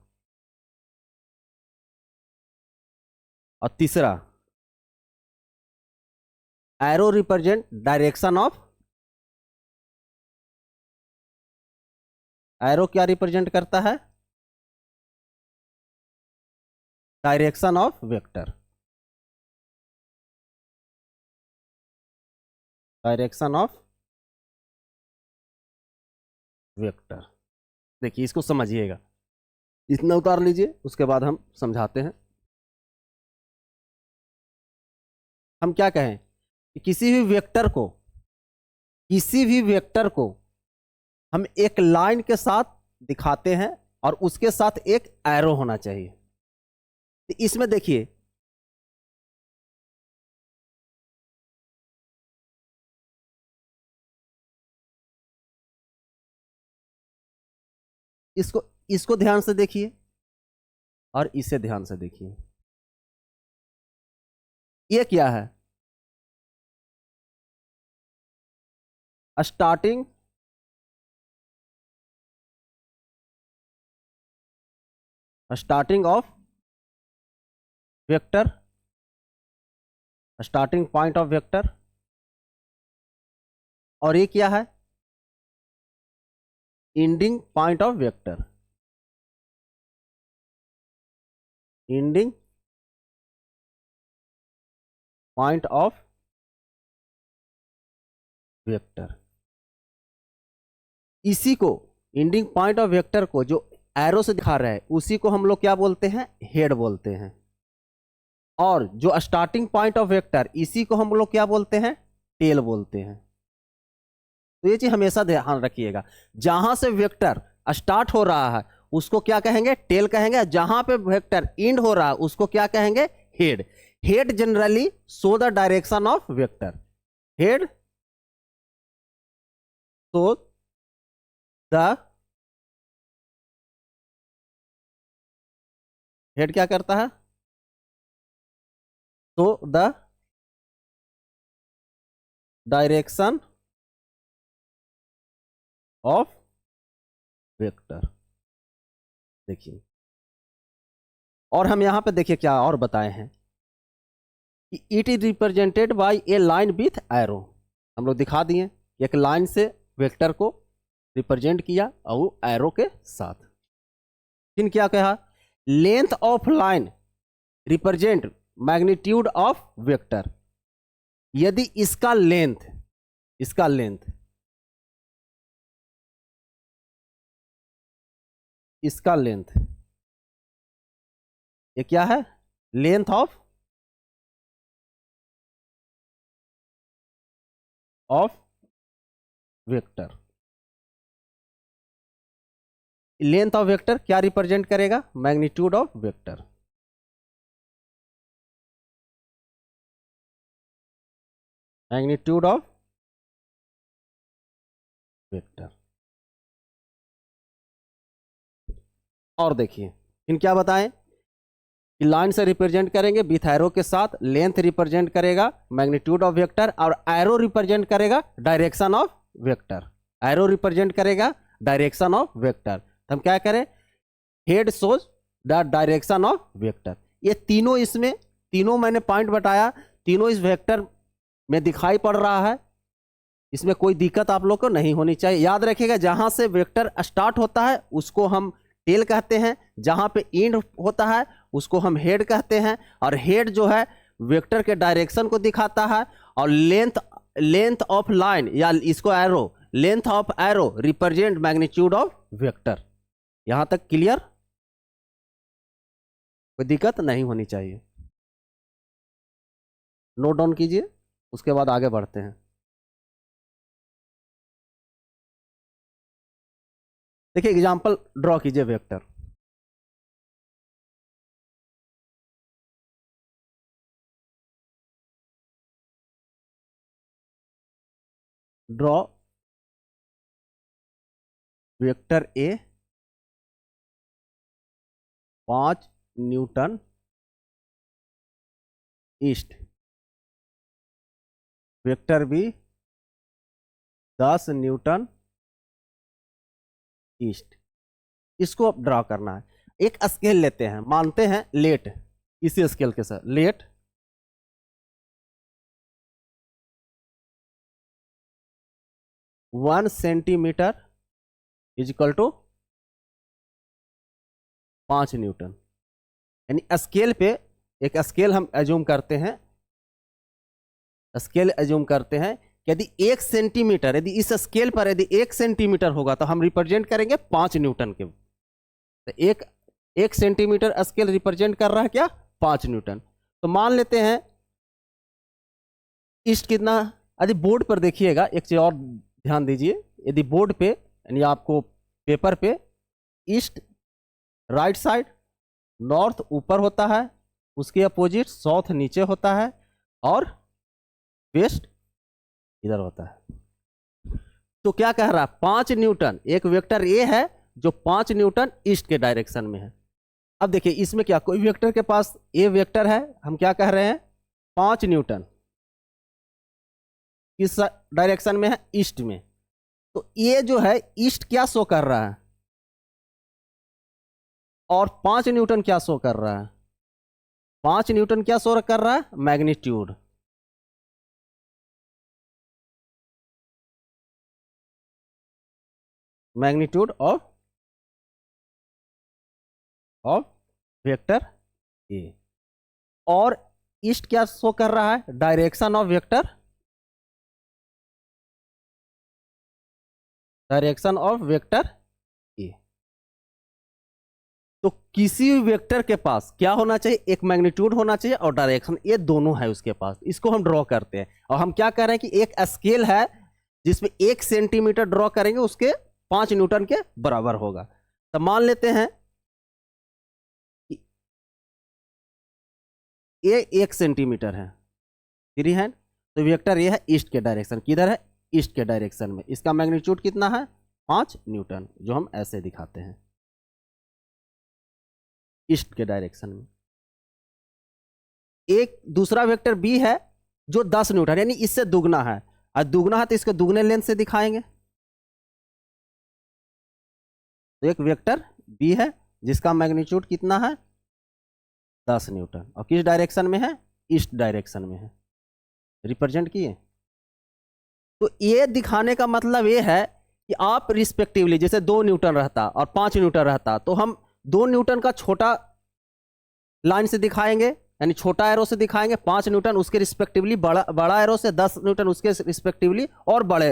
और तीसरा, arrow represent direction of, arrow क्या रिप्रेजेंट करता है? Direction of vector, direction of vector. देखिए इसको समझिएगा, इतना उतार लीजिए, उसके बाद हम समझाते हैं। हम क्या कहें कि किसी भी वेक्टर को, किसी भी वेक्टर को हम एक लाइन के साथ दिखाते हैं और उसके साथ एक एरो होना चाहिए। तो इसमें देखिए, इसको इसको ध्यान से देखिए और इसे ध्यान से देखिए। ये क्या है? Starting starting of vector, starting point of vector. और ये क्या है? Ending point of vector, ending point of vector. इसी को, एंडिंग पॉइंट ऑफ वेक्टर को जो एरो से दिखा रहा है, उसी को हम लोग क्या बोलते हैं? हेड बोलते हैं। और जो स्टार्टिंग पॉइंट ऑफ वेक्टर, इसी को हम लोग क्या बोलते हैं? टेल बोलते हैं। तो ये चीज हमेशा ध्यान रखिएगा, जहां से वेक्टर स्टार्ट हो रहा है उसको क्या कहेंगे? टेल कहेंगे। जहां पे वेक्टर एंड हो रहा है उसको क्या कहेंगे? Head. Head generally show the direction of vector, head show the, head क्या करता है? Show the direction of vector. देखिए, और हम यहां पे देखिए क्या और बताए हैं कि it is represented by A line with arrow. हम लोग दिखा दिए, एक लाइन से वेक्टर को रिप्रेजेंट किया और एरो के साथ। फिर क्या कहा? Length of line represent magnitude of vector. यदि इसका लेंथ, इसका लेंथ, इसका लेंथ, ये क्या है? Length of vector. Length of vector क्या रिप्रेजेंट करेगा? Magnitude of vector. Magnitude of vector. और देखिए इन क्या बताएं कि लाइन से रिप्रेजेंट करेंगे विथ एरो के साथ, लेंथ रिप्रेजेंट करेगा मैग्नीट्यूड ऑफ वेक्टर, और एरो रिप्रेजेंट करेगा direction of vector. Arrow represent करेगा डायरेक्शन ऑफ वेक्टर। तो हम क्या करें? Head shows the direction of vector. ये तीनों, इसमें तीनों मैंने पॉइंट बताया, तीनों इस वेक्टर में दिखाई पड़ रहा है। इसमें कोई दिक्कत आप लोग को नहीं होनी चाहिए। याद रखिएगा, जहां से वेक्टर स्टार्ट होता है उसको हम टेल कहते हैं, जहां पे एंड होता है उसको हम हेड कहते हैं। और हेड जो है वेक्टर के डायरेक्शन को दिखाता है। और लेंथ, लेंथ ऑफ लाइन या इसको arrow, length of arrow represent magnitude of vector. यहां तक क्लियर? कोई दिक्कत नहीं होनी चाहिए। नोट डाउन कीजिए, उसके बाद आगे बढ़ते हैं। देखिए एग्जांपल ड्रॉ कीजिए vector. Draw vector A 5 newton east, vector B 10 newton east, इसको अब ड्रा करना है। एक स्केल लेते हैं, मानते हैं लेट, इसी स्केल के साथ let 1 centimetre is equal to 5 newton. यानी स्केल पे एक स्केल हम एज्यूम करते हैं, स्केल एज्यूम करते हैं कि यदि 1 सेंटीमीटर, यदि इस स्केल पर यदि 1 सेंटीमीटर होगा तो हम रिप्रेजेंट करेंगे 5 न्यूटन के। तो एक सेंटीमीटर स्केल रिप्रेजेंट कर रहा है क्या, 5 न्यूटन। तो मान लेते हैं ईस्ट कितना, यदि बोर्ड पर देखिएगा, एक चीज और ध्यान दीजिए, यदि बोर्ड पे यानी आपको पेपर पे ईस्ट राइट साइड, नॉर्थ ऊपर होता है, उसके अपोजिट साउथ नीचे होता है, और वेस्ट इधर होता है। तो क्या कह रहा है, 5 न्यूटन, एक वेक्टर ए है जो 5 न्यूटन ईस्ट के डायरेक्शन में है। अब देखिए इसमें क्या, कोई वेक्टर के पास ए वेक्टर है, हम क्या कह रहे हैं, 5 न्यूटन किस डायरेक्शन में है, ईस्ट में। तो ये जो है ईस्ट क्या शो कर रहा है, और 5 न्यूटन क्या शो कर रहा है, 5 न्यूटन क्या शो कर रहा है, मैग्नीट्यूड। मैग्नीट्यूड ऑफ वेक्टर ए। और ईस्ट क्या शो कर रहा है, direction of vector, direction of vector ए। तो किसी भी वेक्टर के पास क्या होना चाहिए, एक मैग्नीट्यूड होना चाहिए और डायरेक्शन, ये दोनों है उसके पास। इसको हम ड्रॉ करते हैं, और हम क्या कर रहे हैं कि एक स्केल है जिसमें 1 सेंटीमीटर ड्रॉ करेंगे, उसके 5 न्यूटन के बराबर होगा। तो मान लेते हैं ये 1 सेंटीमीटर है, फ्री हैंड, तो वेक्टर ये है ईस्ट के डायरेक्शन, किधर है, ईस्ट के डायरेक्शन में। इसका मैग्नीट्यूड कितना है, 5 न्यूटन, जो हम ऐसे दिखाते हैं, ईस्ट के डायरेक्शन में। एक दूसरा वेक्टर बी है जो 10 न्यूटन, यानी इससे दुगना है, और दुगना है तो इसको दुगने लेंथ से दिखाएंगे। तो एक वेक्टर बी है जिसका मैग्नीट्यूड कितना है, 10 न्यूटन, और किस डायरेक्शन में है, ईस्ट डायरेक्शन में है, रिप्रेजेंट किए। तो ये दिखाने का मतलब ये है कि आप रिस्पेक्टिवली, जैसे 2 न्यूटन रहता और 5 न्यूटन रहता, तो हम 2 न्यूटन का छोटा लाइन से दिखाएंगे, यानी छोटा एरो से दिखाएंगे, 5 न्यूटन उसके रिस्पेक्टिवली, बड़ा एरो से 10 न्यूटन उसके रिस्पेक्टिवली, और बड़े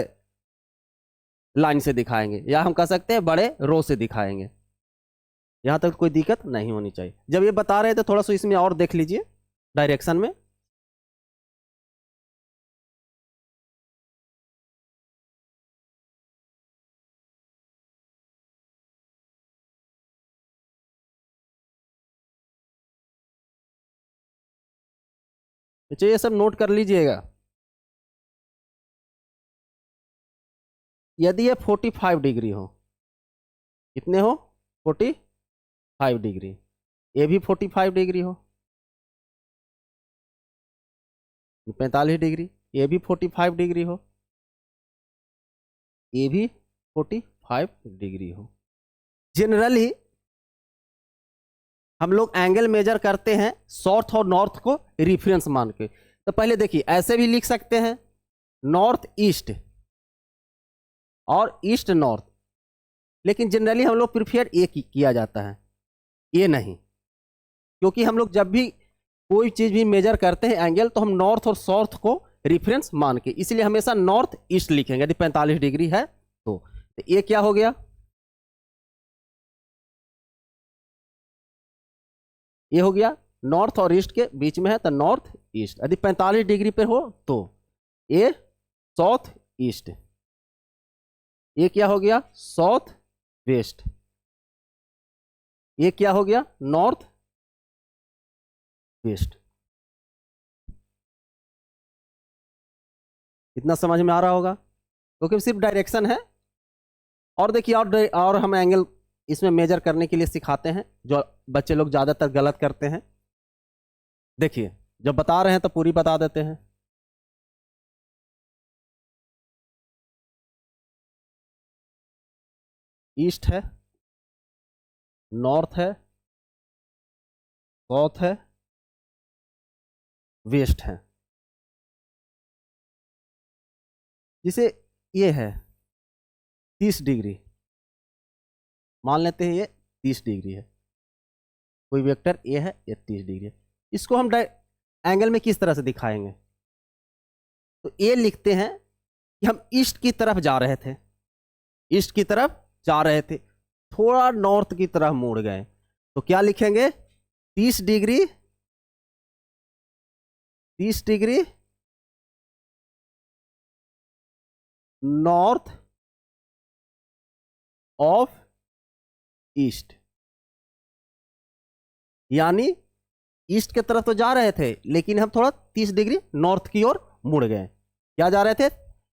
लाइन से दिखाएंगे, या हम कह सकते हैं बड़े रो से दिखाएंगे। यहां तक कोई दिक्कत नहीं होनी चाहिए। जब ये बता रहे थे थोड़ा सा इसमें और देख लीजिए डायरेक्शन में। तो ये सब नोट कर लीजिएगा। यदि ये 45 डिग्री हो, कितने हो, 45 डिग्री, ये भी 45 डिग्री हो, 45 डिग्री, ये भी 45 डिग्री हो, ये भी 45 डिग्री हो। जनरली हम लोग एंगल मेजर करते हैं साउथ और नॉर्थ को रिफरेंस मान के। तो पहले देखिए ऐसे भी लिख सकते हैं, नॉर्थ ईस्ट और ईस्ट नॉर्थ, लेकिन जनरली हम लोग प्रिफेयर ये किया जाता है, ये नहीं, क्योंकि हम लोग जब भी कोई चीज भी मेजर करते हैं एंगल, तो हम नॉर्थ और साउथ को रिफरेंस मान के, इसलिए हमेशा नॉर्थ ईस्ट लिखेंगे यदि 45 डिग्री है तो। ये क्या हो गया, ये हो गया नॉर्थ और ईस्ट के बीच में है, तो नॉर्थ ईस्ट। यदि 45 डिग्री पे हो तो ये साउथ ईस्ट, ये क्या हो गया, साउथ वेस्ट, ये क्या हो गया, नॉर्थ वेस्ट। इतना समझ में आ रहा होगा, क्योंकि सिर्फ डायरेक्शन है। और देखिए और हम एंगल इसमें मेजर करने के लिए सिखाते हैं, जो बच्चे लोग ज़्यादातर गलत करते हैं। देखिए जब बता रहे हैं तो पूरी बता देते हैं। ईस्ट है, नॉर्थ है, साउथ है, वेस्ट है। जिसे ये है 30 डिग्री, मान लेते हैं ये 30 डिग्री है, कोई वेक्टर ए है, ये 30 डिग्री है। इसको हम एंगल में किस तरह से दिखाएंगे? तो ये लिखते हैं कि हम ईस्ट की तरफ जा रहे थे, ईस्ट की तरफ जा रहे थे, थोड़ा नॉर्थ की तरफ मुड़ गए, तो क्या लिखेंगे? 30 degree, 30 degree north of east. यानी ईस्ट की तरफ तो जा रहे थे, लेकिन हम थोड़ा 30 डिग्री नॉर्थ की ओर मुड़ गए। क्या जा रहे थे?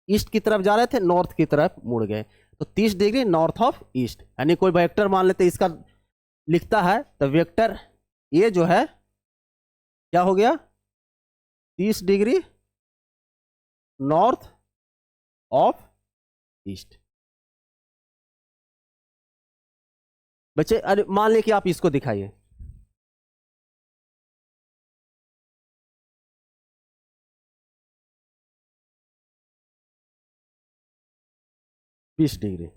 ईस्ट की तरफ जा रहे थे, नॉर्थ की तरफ मुड़ गए, तो 30 डिग्री नॉर्थ ऑफ ईस्ट। यानी कोई वेक्टर मान लेते इसका लिखता है, तो वेक्टर ये जो है क्या हो गया? 30 डिग्री नॉर्थ ऑफ ईस्ट। बच्चे अरे मान ले कि आप इसको दिखाइए, बीस डिग्री,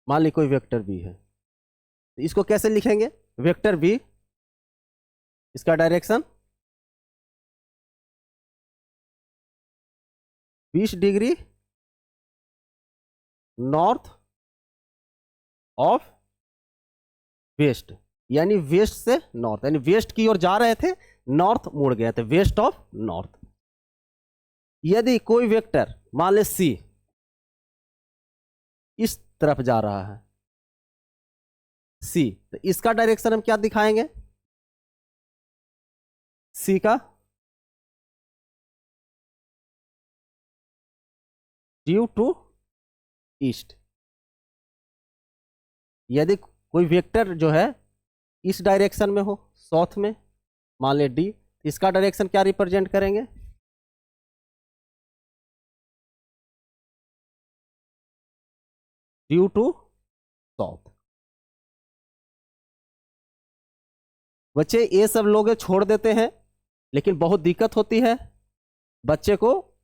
मान ली कोई वेक्टर बी है, तो इसको कैसे लिखेंगे? वेक्टर बी, इसका direction 20 degree north of west, यानी वेस्ट से नॉर्थ, यानी वेस्ट की ओर जा रहे थे, नॉर्थ मुड़ गए थे, वेस्ट ऑफ नॉर्थ। यदि कोई वेक्टर मान ले सी इस तरफ जा रहा है, सी, तो इसका डायरेक्शन हम क्या दिखाएंगे? सी का ड्यू टू ईस्ट। यदि कोई वेक्टर जो है इस डायरेक्शन में हो, साउथ में, मान ले डी, इसका डायरेक्शन क्या रिप्रेजेंट करेंगे? Due to south. बच्चे ये सब लोग छोड़ देते हैं, लेकिन बहुत दिक्कत होती है बच्चे को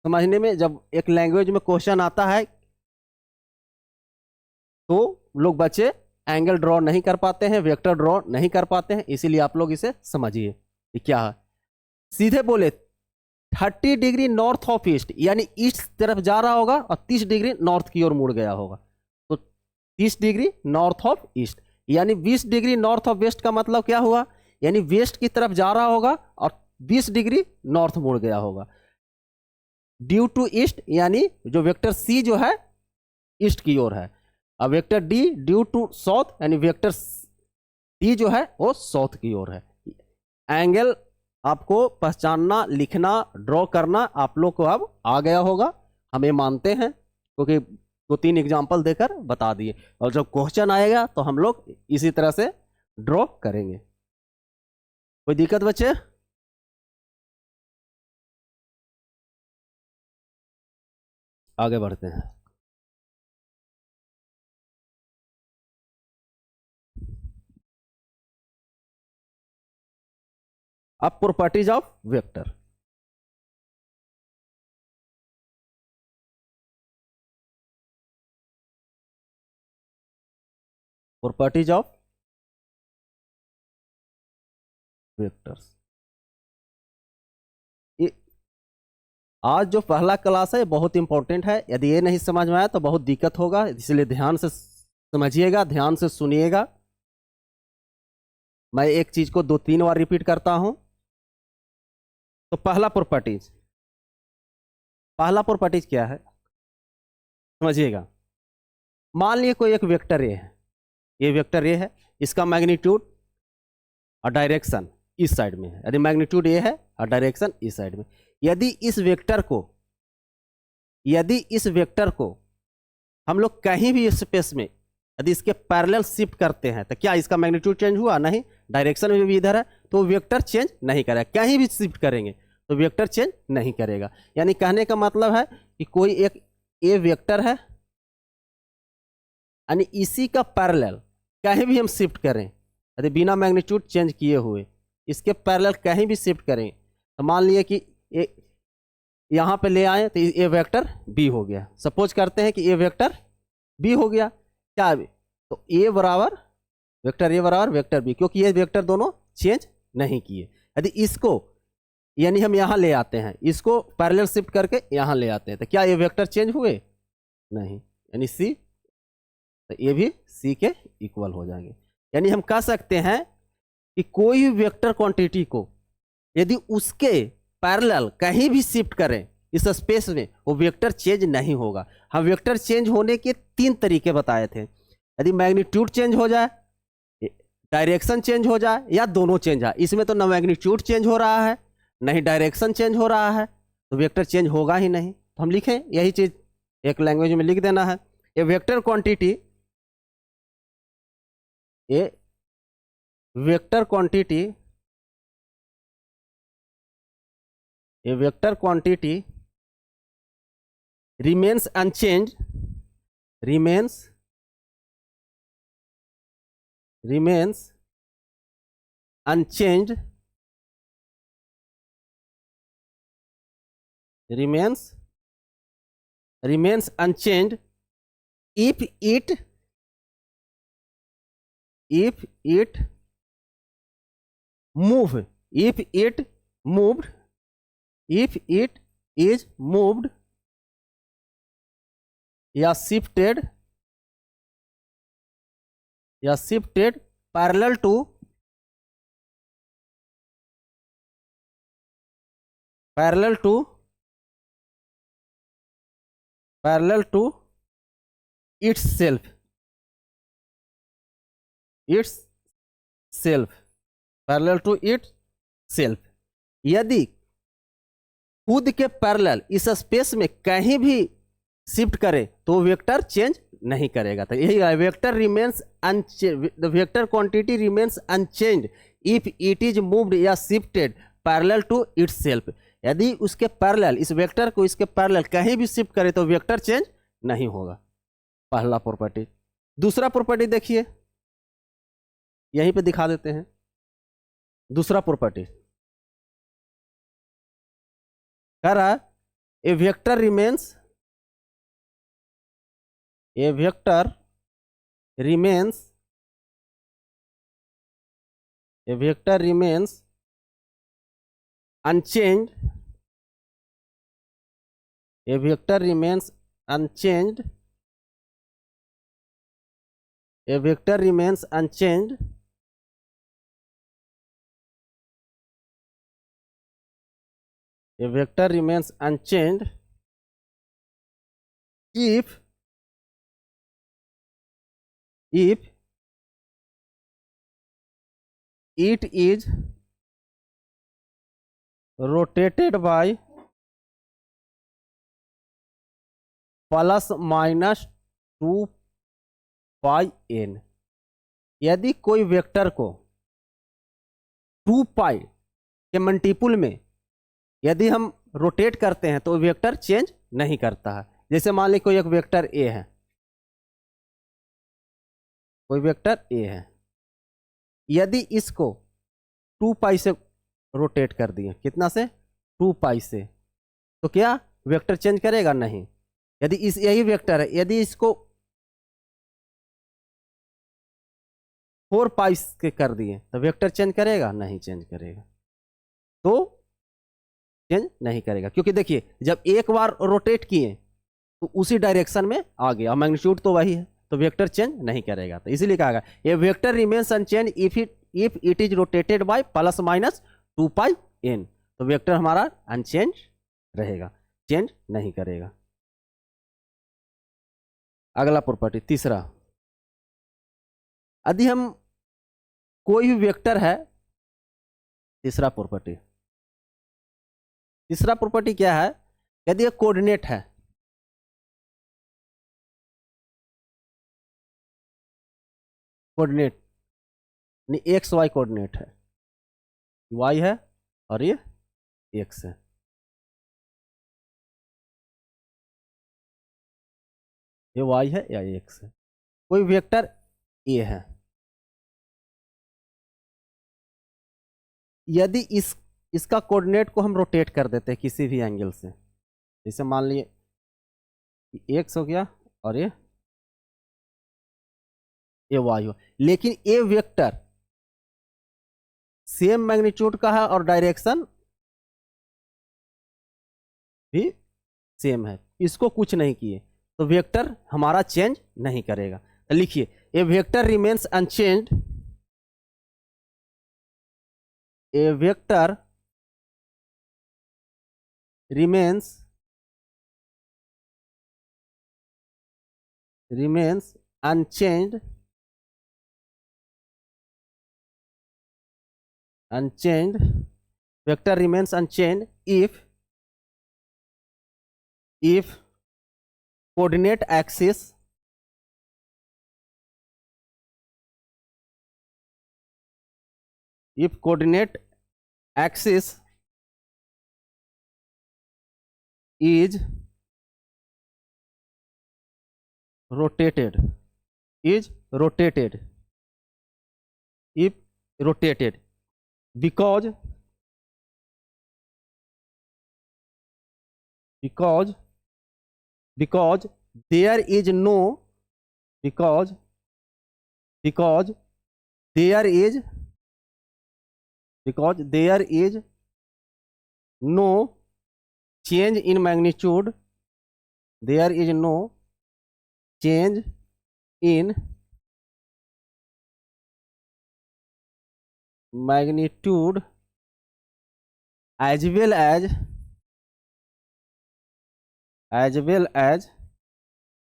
समझने में। जब एक लैंग्वेज में क्वेश्चन आता है तो लोग बच्चे एंगल ड्रॉ नहीं कर पाते हैं, वेक्टर ड्रॉ नहीं कर पाते हैं, इसीलिए आप लोग इसे समझिए कि क्या है। सीधे बोले 30 डिग्री नॉर्थ ऑफ ईस्ट, यानी ईस्ट तरफ जा रहा होगा और 30 डिग्री नॉर्थ की ओर मुड़ गया होगा, तो 30 डिग्री नॉर्थ ऑफ ईस्ट। यानी 20 डिग्री नॉर्थ ऑफ वेस्ट का मतलब क्या हुआ? यानी वेस्ट की तरफ जा रहा होगा और 20 डिग्री नॉर्थ मुड़ गया होगा। ड्यू टू ईस्ट, यानी जो वेक्टर सी जो है ईस्ट की ओर है, अब vector D due to south, यानी वेक्टर डी जो है वो साउथ की ओर है। एंगल आपको पहचानना, लिखना, ड्रॉ करना आप लोग को अब आ गया होगा, हमें मानते हैं, क्योंकि 2-3 एग्जाम्पल देकर बता दिए, और जब क्वेश्चन आएगा तो हम लोग इसी तरह से ड्रॉ करेंगे। कोई दिक्कत बच्चे? आगे बढ़ते हैं। अब properties of vector. Properties of vectors. आज जो पहला क्लास है बहुत इंपॉर्टेंट है, यदि ये नहीं समझ में आया तो बहुत दिक्कत होगा, इसलिए ध्यान से समझिएगा, ध्यान से सुनिएगा। मैं एक चीज को 2-3 बार रिपीट करता हूं। तो पहला प्रॉपर्टीज क्या है समझिएगा। मान लिए कोई एक वेक्टर ए है, ये वेक्टर ए है, इसका मैग्नीट्यूड और डायरेक्शन इस साइड में है, यदि मैग्नीट्यूड ए है और डायरेक्शन इस साइड में। यदि इस वेक्टर को हम लोग कहीं भी स्पेस में यदि इसके पैरेलल शिफ्ट करते हैं, तो क्या इसका मैग्नीट्यूड चेंज हुआ? नहीं। डायरेक्शन में भी इधर है तो वेक्टर चेंज नहीं करेगा। कहीं भी शिफ्ट करेंगे तो वेक्टर चेंज नहीं करेगा। यानी कहने का मतलब है कि कोई एक ए वेक्टर है, यानी इसी का पैरेलल कहीं भी हम शिफ्ट करें, यदि बिना मैग्नीट्यूड चेंज किए हुए इसके पैरेलल कहीं भी शिफ्ट करें, तो मान लिए कि यहाँ पे ले आए तो ये वेक्टर बी हो गया। सपोज करते हैं कि ये वेक्टर बी हो गया, क्या तो ए बराबर वेक्टर बी, क्योंकि ये वेक्टर दोनों चेंज नहीं किए। यदि इसको यानी हम यहाँ ले आते हैं, इसको पैरेलल शिफ्ट करके यहाँ ले आते हैं, तो क्या ये वेक्टर चेंज हुए? नहीं, यानी सी, तो ये भी सी के इक्वल हो जाएंगे। यानी हम कह सकते हैं कि कोई भी वेक्टर क्वांटिटी को यदि उसके पैरेलल कहीं भी शिफ्ट करें इस स्पेस में, वो वेक्टर चेंज नहीं होगा। हम वेक्टर चेंज होने के 3 तरीके बताए थे, यदि मैग्नीट्यूड चेंज हो जाए, डायरेक्शन चेंज हो जाए, या दोनों चेंज है। इसमें तो ना मैग्नीट्यूड चेंज हो रहा है, नहीं डायरेक्शन चेंज हो रहा है, तो वेक्टर चेंज होगा ही नहीं। तो हम लिखें यही चीज एक लैंग्वेज में लिख देना है, a vector quantity, a vector quantity, a vector quantity remains unchanged, remains unchanged, remains unchanged if it move, if it moved, if it is moved या shifted parallel to itself, parallel to itself। यदि खुद के parallel इस space में कहीं भी shift करे तो वेक्टर चेंज नहीं करेगा। तो यही है, vector remains unchange, the vector quantity remains unchanged if it is moved या शिफ्टेड पैरेलल टू इटसेल्फ। यदि उसके पैरेलल, इस वेक्टर को इसके पैरेलल कहीं भी शिफ्ट करे तो वेक्टर चेंज नहीं होगा, पहला प्रॉपर्टी। दूसरा प्रॉपर्टी देखिए, यहीं पे दिखा देते हैं। दूसरा प्रॉपर्टी कह रहा है a vector remains unchanged, a vector remains unchanged, a vector remains unchanged a vector remains unchanged if it is rotated by plus minus 2 pi n। यदि कोई वेक्टर को 2 पाई के मल्टीपुल में यदि हम रोटेट करते हैं तो वेक्टर चेंज नहीं करता है। जैसे मान ली कोई एक वेक्टर ए है, कोई वेक्टर ए है, यदि इसको 2 पाई से रोटेट कर दिए, कितना से? 2 पाई से, तो क्या वेक्टर चेंज करेगा? नहीं। यदि इस यही वेक्टर है, यदि इसको 4 पाई के कर दिए तो वेक्टर चेंज करेगा? नहीं चेंज करेगा। तो चेंज नहीं करेगा, क्योंकि देखिए जब एक बार रोटेट किए तो उसी डायरेक्शन में आ गया, मैग्नीट्यूड तो वही है, तो वेक्टर चेंज नहीं करेगा। तो इसीलिए कहा गया ये vector remains unchange if it is rotated by plus minus 2 pi n। तो वेक्टर हमारा अनचेंज रहेगा, चेंज नहीं करेगा। अगला प्रॉपर्टी, तीसरा, यदि हम कोई भी वेक्टर है, तीसरा प्रॉपर्टी क्या है? यदि एक कोऑर्डिनेट है, कोऑर्डिनेट एक्स वाई कोऑर्डिनेट है, y है और ये x है, ये y है या x है। कोई वेक्टर ए है, यदि इसका कोऑर्डिनेट को हम रोटेट कर देते हैं किसी भी एंगल से, जैसे मान लिए एक्स हो गया और ये वाई हो, लेकिन ए वेक्टर सेम मैग्नीट्यूड का है और डायरेक्शन भी सेम है, इसको कुछ नहीं किए तो वेक्टर हमारा चेंज नहीं करेगा। तो लिखिए ए vector remains unchanged, A vector remains unchanged vector remains unchanged if coordinate axis is rotated if rotated because there is no because there is no change in magnitude, there is no change in magnitude as well as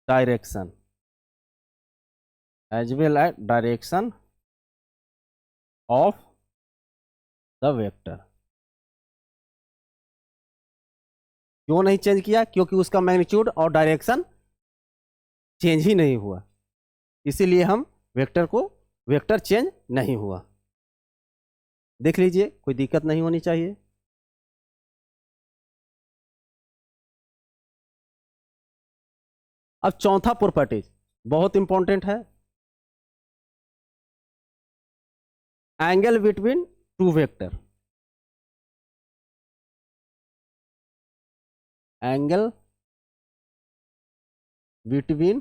direction of the vector। क्यों नहीं change किया? क्योंकि उसका magnitude और direction change ही नहीं हुआ, इसीलिए हम वेक्टर चेंज नहीं हुआ। देख लीजिए, कोई दिक्कत नहीं होनी चाहिए। अब चौथा प्रॉपर्टीज बहुत इंपॉर्टेंट है, angle between two vector. Angle between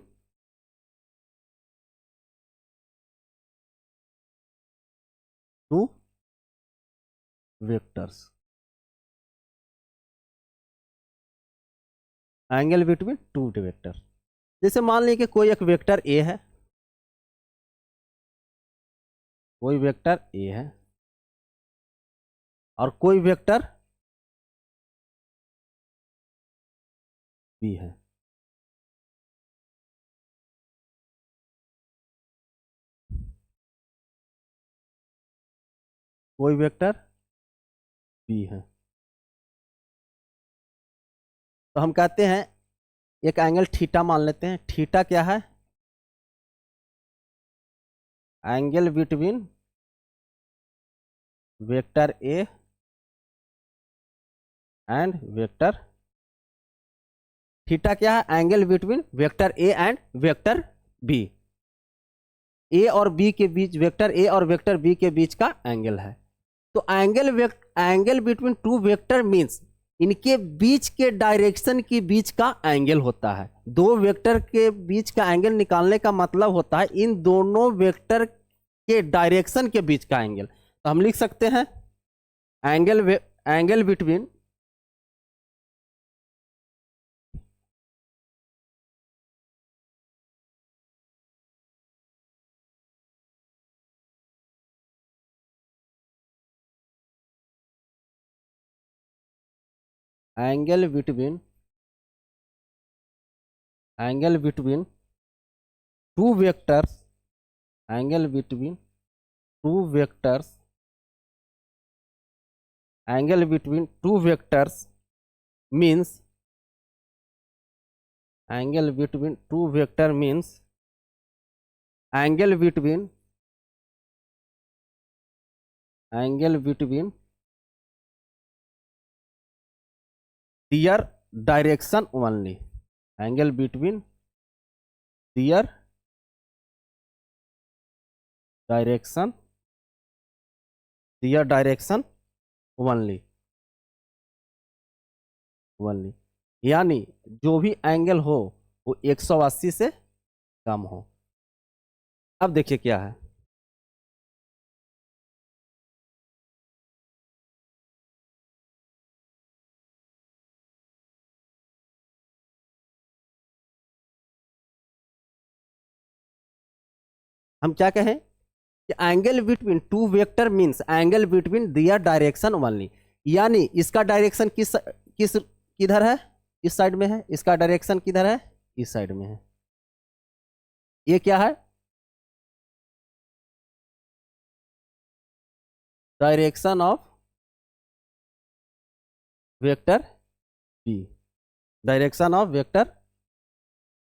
two vectors, angle between two vector. जैसे मान लीजिए कि कोई एक वेक्टर ए है, कोई वेक्टर ए है और कोई वेक्टर बी है। कोई वेक्टर बी है, तो हम कहते हैं एक एंगल थीटा मान लेते हैं। थीटा क्या है? Angle between vector A and vector. Theta क्या है? Angle between vector A and vector B. A और बी के बीच, वेक्टर ए और वेक्टर बी के बीच का एंगल है। तो angle between two vector means इनके बीच के डायरेक्शन के बीच का एंगल होता है। दो वेक्टर के बीच का एंगल निकालने का मतलब होता है इन दोनों वेक्टर के डायरेक्शन के बीच का एंगल। तो हम लिख सकते हैं angle between angle between two vectors, angle between two vectors, angle between two vectors means, angle between two vector means angle between their direction only, angle between their direction, their direction only, only, यानी जो भी angle हो वो 180 से कम हो। अब देखिए क्या है, हम क्या कहें कि angle between two vector means angle between their direction only, यानी इसका डायरेक्शन किस किधर है, इस साइड में है, इसका डायरेक्शन किधर है, इस साइड में है। ये क्या है, direction of vector B, direction of vector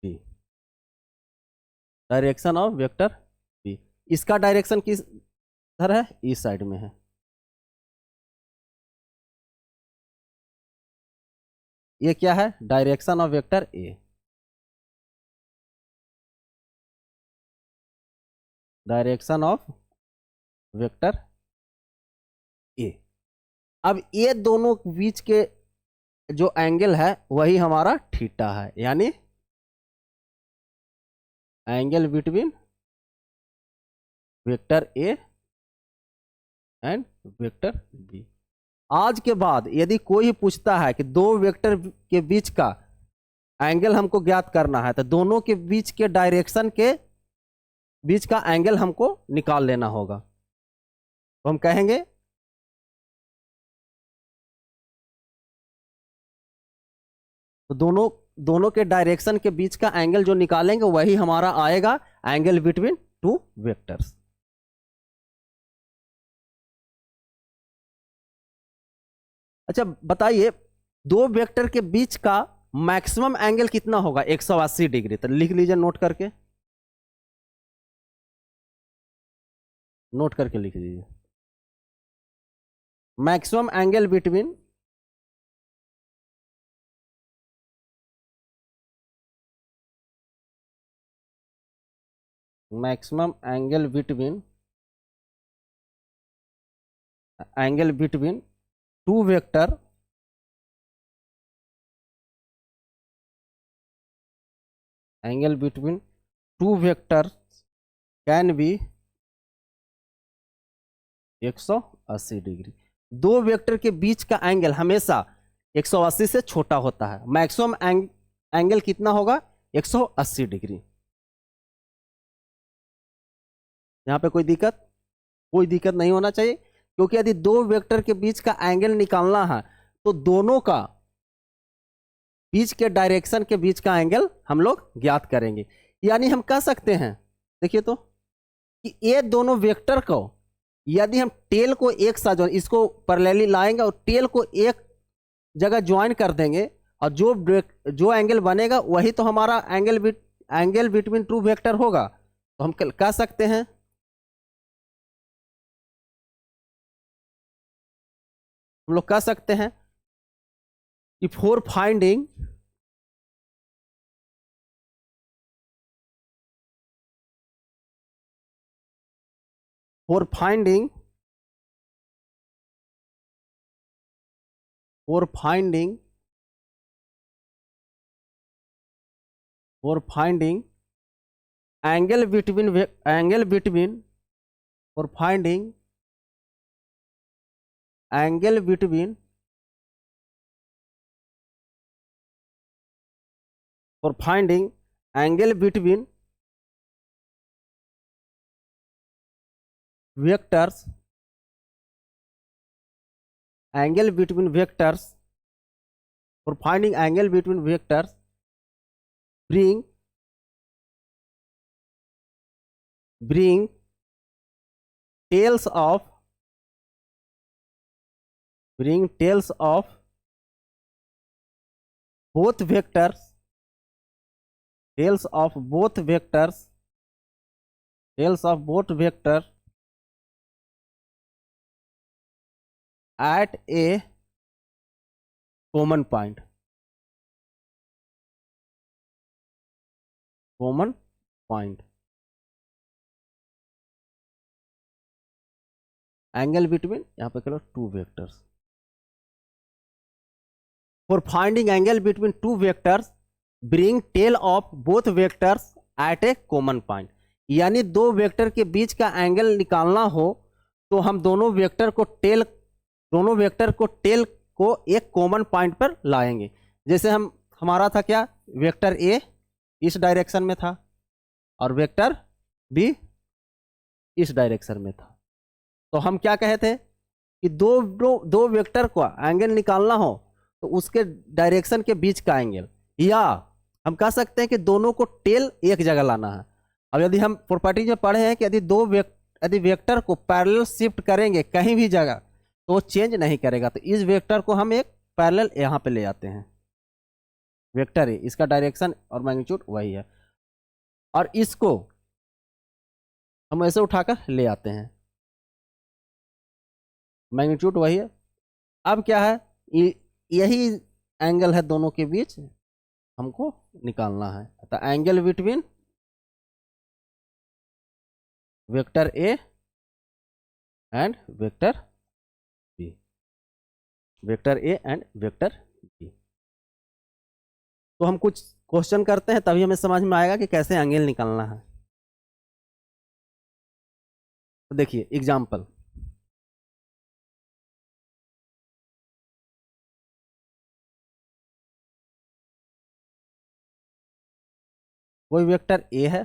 B, direction of vector B, इसका डायरेक्शन किस इधर है, इस साइड में है। ये क्या है, direction of vector A, direction of vector ए। अब ये दोनों बीच के जो एंगल है वही हमारा थीटा है, यानी angle between vector A and vector B. आज के बाद यदि कोई पूछता है कि दो वेक्टर के बीच का एंगल हमको ज्ञात करना है, तो दोनों के बीच के डायरेक्शन के बीच का एंगल हमको निकाल लेना होगा। तो हम कहेंगे तो दोनों के डायरेक्शन के बीच का एंगल जो निकालेंगे वही हमारा आएगा एंगल बिटवीन टू वेक्टर्स। अच्छा बताइए, दो वेक्टर के बीच का मैक्सिमम एंगल कितना होगा, 180 डिग्री। तो लिख लीजिए, नोट करके लिख लीजिए, maximum angle between maximum angle between two vector angle between two vector can be 180 degree. दो वेक्टर के बीच का एंगल हमेशा 180 से छोटा होता है। मैक्सिमम एंगल कितना होगा, 180 डिग्री। यहां पे कोई दिक्कत नहीं होना चाहिए, क्योंकि यदि दो वेक्टर के बीच का एंगल निकालना है तो दोनों का बीच के डायरेक्शन के बीच का एंगल हम लोग ज्ञात करेंगे। यानी हम कह सकते हैं, देखिए तो, कि ये दोनों वेक्टर को यदि हम टेल को एक साथ इसको पैरेलली लाएंगे और टेल को एक जगह ज्वाइन कर देंगे, और जो एंगल बनेगा वही तो हमारा एंगल बिटवीन टू वेक्टर होगा। तो हम कह सकते हैं, हम लोग कह सकते हैं कि for finding for finding for finding for finding angle between for finding angle between for finding angle between vectors angle between vectors for finding angle between vectors bring tails of both vectors at a common point angle between, यहाँ पे करो two vectors. For finding angle between two vectors bring tail of both vectors at a common point. यानी दो vector के बीच का angle निकालना हो तो हम दोनों वेक्टर को टेल को एक कॉमन पॉइंट पर लाएंगे। जैसे हमारा था क्या, वेक्टर ए इस डायरेक्शन में था और वेक्टर बी इस डायरेक्शन में था। तो हम क्या कहे थे कि दो वेक्टर को एंगल निकालना हो तो उसके डायरेक्शन के बीच का एंगल, या हम कह सकते हैं कि दोनों को टेल एक जगह लाना है। अब यदि हम प्रॉपर्टी में पढ़े हैं कि यदि वेक्टर को पैरेलल शिफ्ट करेंगे कहीं भी जगह तो वो चेंज नहीं करेगा, तो इस वेक्टर को हम एक पैरेलल यहाँ पे ले आते हैं। वेक्टर है, इसका डायरेक्शन और मैग्नीट्यूड वही है, और इसको हम ऐसे उठाकर ले आते हैं, मैग्नीट्यूड वही है। अब क्या है, यही एंगल है दोनों के बीच, हमको निकालना है। तो angle between vector A and vector B, vector A and vector B. तो हम कुछ क्वेश्चन करते हैं तभी हमें समझ में आएगा कि कैसे एंगल निकालना है। तो देखिए एग्जाम्पल, कोई वेक्टर ए है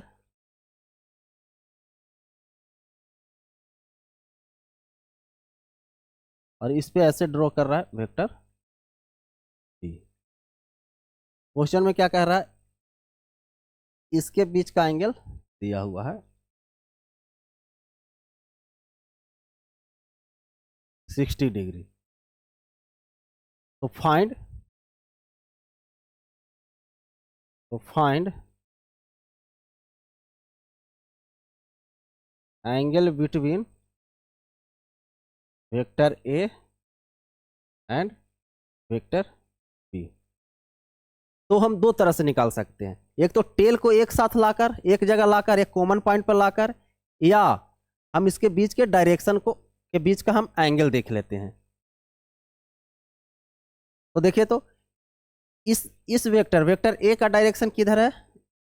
और इस पे ऐसे ड्रॉ कर रहा है वेक्टर बी। क्वेश्चन में क्या कह रहा है, इसके बीच का एंगल दिया हुआ है 60 डिग्री। तो find angle between vector A and vector B. तो हम दो तरह से निकाल सकते हैं, एक तो टेल को एक साथ लाकर एक जगह लाकर एक कॉमन पॉइंट पर लाकर, या हम इसके बीच के डायरेक्शन के बीच का हम एंगल देख लेते हैं। तो देखिए, तो इस वेक्टर ए का डायरेक्शन किधर है,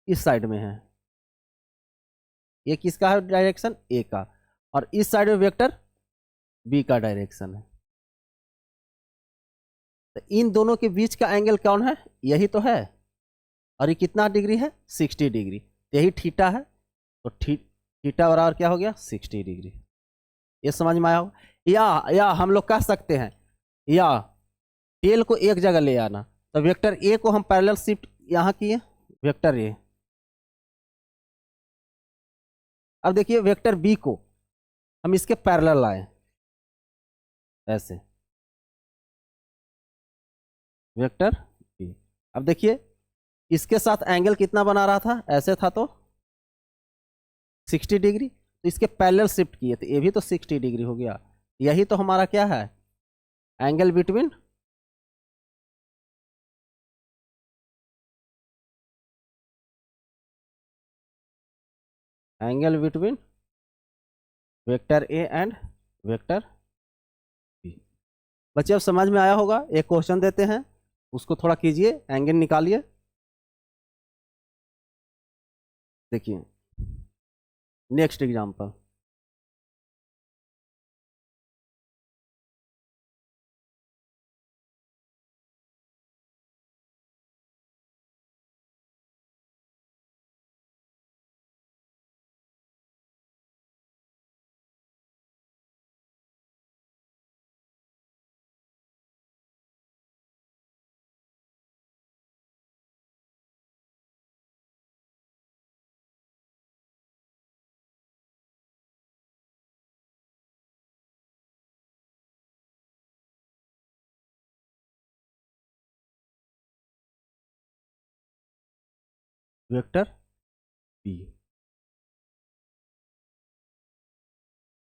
इस साइड में है। ये किसका है डायरेक्शन, ए का, और इस साइड में वेक्टर बी का डायरेक्शन है। तो इन दोनों के बीच का एंगल कौन है, यही तो है, और ये कितना डिग्री है, 60 डिग्री। यही थीटा है, तो थीटा बराबर क्या हो गया, 60 डिग्री। ये समझ में आया हो। या हम लोग कह सकते हैं, या टेल को एक जगह ले आना, तो वेक्टर ए को हम पैरेलल शिफ्ट यहाँ किए, वेक्टर ए। अब देखिए वेक्टर बी को हम इसके पैरेलल लाए, ऐसे वेक्टर बी। अब देखिए इसके साथ एंगल कितना बना रहा था, ऐसे था तो 60 डिग्री, तो इसके पैरेलल शिफ्ट किए तो ये भी तो 60 डिग्री हो गया। यही तो हमारा क्या है, angle between vector A and vector B. बच्चे अब समझ में आया होगा। एक क्वेश्चन देते हैं, उसको थोड़ा कीजिए, एंगल निकालिए। देखिए नेक्स्ट एग्जांपल, वेक्टर बी।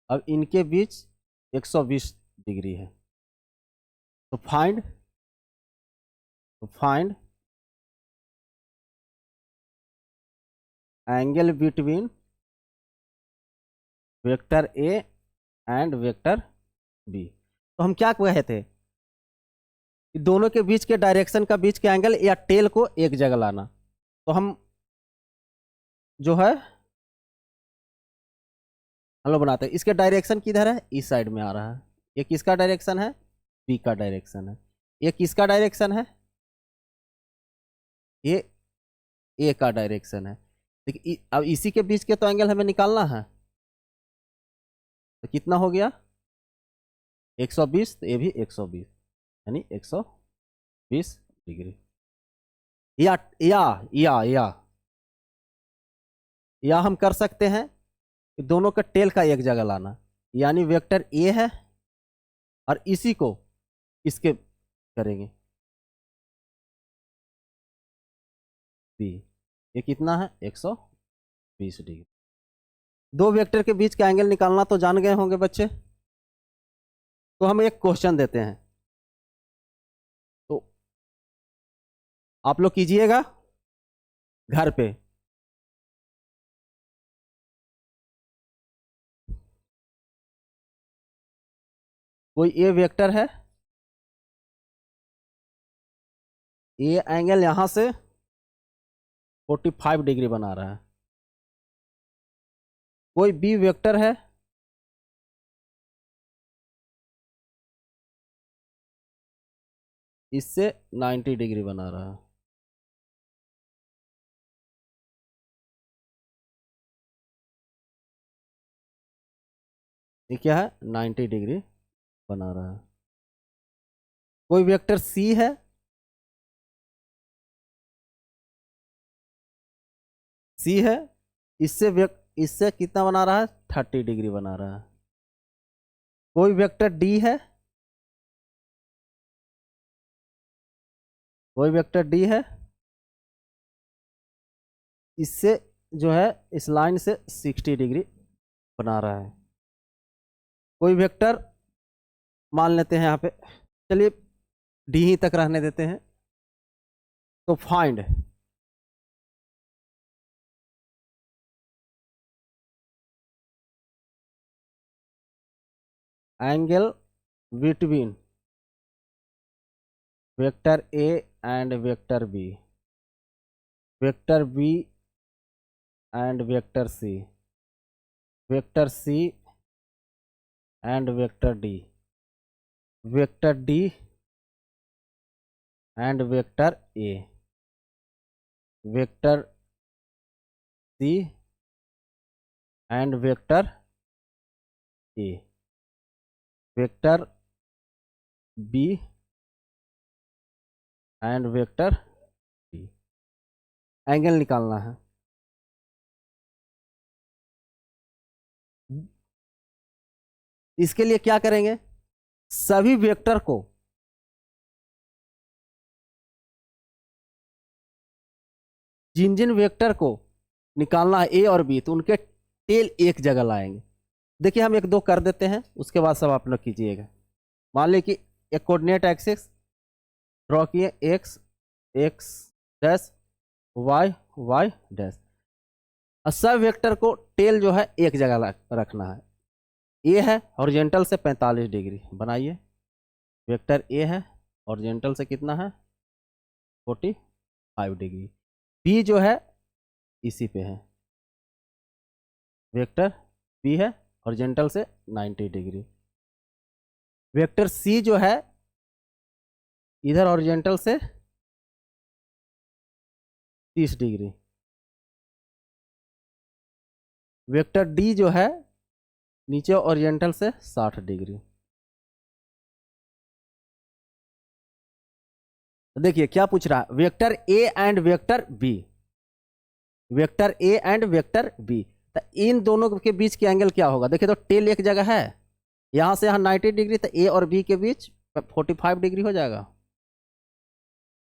अब इनके बीच 120 डिग्री है, तो find angle between vector A and vector B. तो हम क्या कहे थे कि दोनों के बीच के डायरेक्शन का बीच के एंगल या टेल को एक जगह लाना। तो हम जो है हम लोग बनाते हैं, इसके डायरेक्शन किधर है, इस साइड में आ रहा है। ये किसका डायरेक्शन है, बी का डायरेक्शन है। ये किसका डायरेक्शन है, ये ए का डायरेक्शन है। देखिए अब इसी के बीच के तो एंगल हमें निकालना है। तो कितना हो गया 120, तो ये भी 120 यानी 120 डिग्री। या या या या या हम कर सकते हैं कि दोनों का टेल का एक जगह लाना, यानी वेक्टर ए है और इसी को इसके करेंगे बी। ये कितना है 120 डिग्री। दो वेक्टर के बीच का एंगल निकालना तो जान गए होंगे बच्चे। तो हम एक क्वेश्चन देते हैं, तो आप लोग कीजिएगा घर पे। कोई ए वेक्टर है, ये एंगल यहां से 45 डिग्री बना रहा है। कोई बी वेक्टर है, इससे 90 डिग्री बना रहा है। ये क्या है 90 डिग्री बना रहा है। कोई वेक्टर सी है, सी है, इससे कितना बना रहा है 30 डिग्री बना रहा है। कोई वेक्टर डी है, कोई वेक्टर डी है, इससे जो है इस लाइन से 60 डिग्री बना रहा है। कोई वेक्टर मान लेते हैं यहाँ पे, चलिए डी ही तक रहने देते हैं। तो find angle between vector A and vector B, vector B and vector C, vector C and vector D, vector D and vector A, vector C and vector A, vector B and vector D. एंगल निकालना है। इसके लिए क्या करेंगे, सभी vector को जिन जिन vector को निकालना है ए और बी, तो उनके टेल एक जगह लाएंगे। देखिए हम एक दो कर देते हैं, उसके बाद सब आप लोग कीजिएगा। मान लीजिए कि एक कोऑर्डिनेट एक्सिस ड्रॉ किए, X X dash Y Y dash, और सब वेक्टर को टेल जो है एक जगह रखना है। ए है हॉरिजॉन्टल से 45 डिग्री बनाइए, वेक्टर ए है हॉरिजॉन्टल से कितना है 45 डिग्री। बी जो है इसी पे है, वेक्टर बी है हॉरिजॉन्टल से 90 डिग्री। वेक्टर सी जो है इधर हॉरिजॉन्टल से 30 डिग्री। वेक्टर डी जो है नीचे ओरिएंटल से 60 डिग्री। देखिए क्या पूछ रहा है, vector A and vector B, vector A and vector B, तो इन दोनों के बीच के एंगल क्या होगा। देखिए तो टेल एक जगह है, यहां से यहां 90 डिग्री, तो ए और बी के बीच 45 डिग्री हो जाएगा,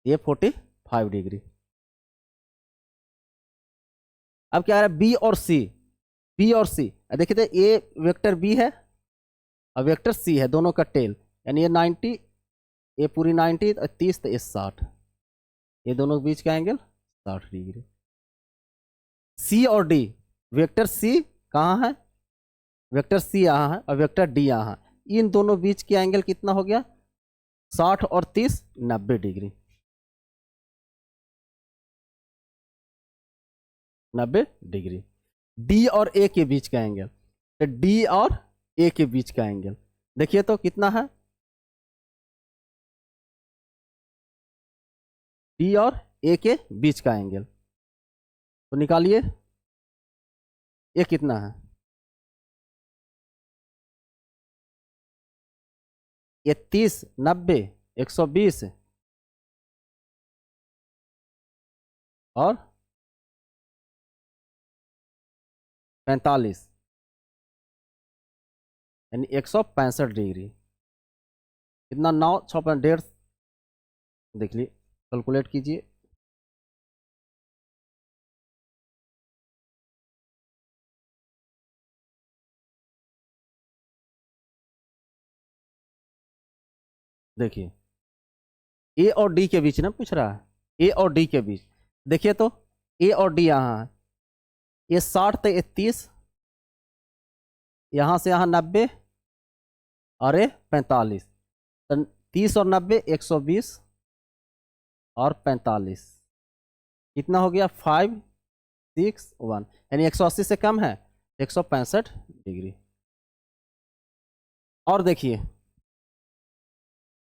ये 45 डिग्री। अब क्या आ रहा है बी और सी, बी और सी, देखिए तो ए वेक्टर बी है और वेक्टर सी है, दोनों का टेल, यानी ये 90, ये पूरी 90 और 30 तो ये 60, ये दोनों के बीच का एंगल 60 डिग्री। सी और डी, वेक्टर सी कहाँ है, वेक्टर सी यहाँ है और वेक्टर डी यहाँ है, इन दोनों बीच की एंगल कितना हो गया, 60 और 30 90 डिग्री, 90 डिग्री। डी और ए के बीच का एंगल, तो डी और ए के बीच का एंगल देखिए तो कितना है, डी और ए के बीच का एंगल, तो निकालिए ये कितना है, ये 30 90 120 और 45 यानी 165 डिग्री। कितना, 9 6 1.5, देख लीजिए कैलकुलेट कीजिए। देखिए ए और डी के बीच ना पूछ रहा है, ए और डी के बीच, देखिए तो ए और डी यहाँ है, ये 60 तो 30, यहाँ से यहाँ 90 और ये 45, तो 30 और 90 120 और 45 कितना हो गया, 5 6 1, यानी 180 से कम है, 165 डिग्री। और देखिए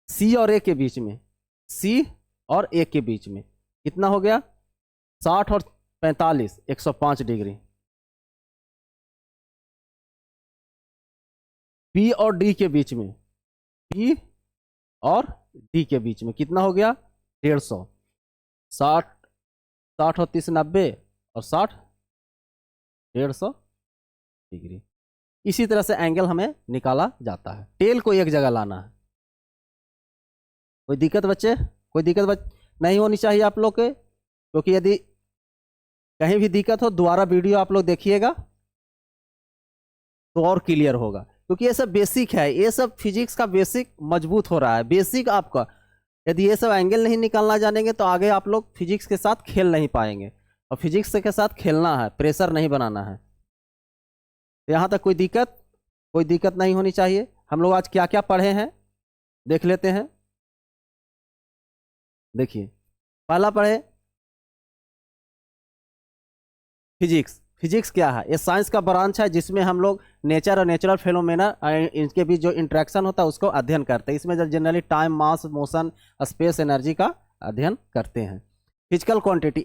सी और ए के बीच में, सी और ए के बीच में कितना हो गया, 60 और 45 105 डिग्री। पी और डी के बीच में, पी और डी के बीच में कितना हो गया, 150, 60 60 और 30 90 और 60 150 डिग्री। इसी तरह से एंगल हमें निकाला जाता है। टेल को एक जगह लाना है। कोई दिक्कत बच्चे, कोई दिक्कत नहीं होनी चाहिए आप लोग के, क्योंकि यदि कहीं भी दिक्कत हो दोबारा वीडियो आप लोग देखिएगा तो और क्लियर होगा, क्योंकि ये सब बेसिक है, ये सब फिजिक्स का बेसिक मजबूत हो रहा है। बेसिक आपका यदि ये सब एंगल नहीं निकालना जानेंगे तो आगे आप लोग फिजिक्स के साथ खेल नहीं पाएंगे, और फिजिक्स के साथ खेलना है, प्रेशर नहीं बनाना है। यहाँ तक कोई दिक्कत नहीं होनी चाहिए। हम लोग आज क्या क्या पढ़े हैं देख लेते हैं। देखिए पहला पढ़े फिजिक्स। फिजिक्स क्या है, ये साइंस का ब्रांच है जिसमें हम लोग नेचर और नेचुरल फेनोमेना इनके बीच जो इंटरेक्शन होता है उसको अध्ययन करते हैं। इसमें जब generally time, mass, motion, space, energy का अध्ययन करते हैं। Physical quantity,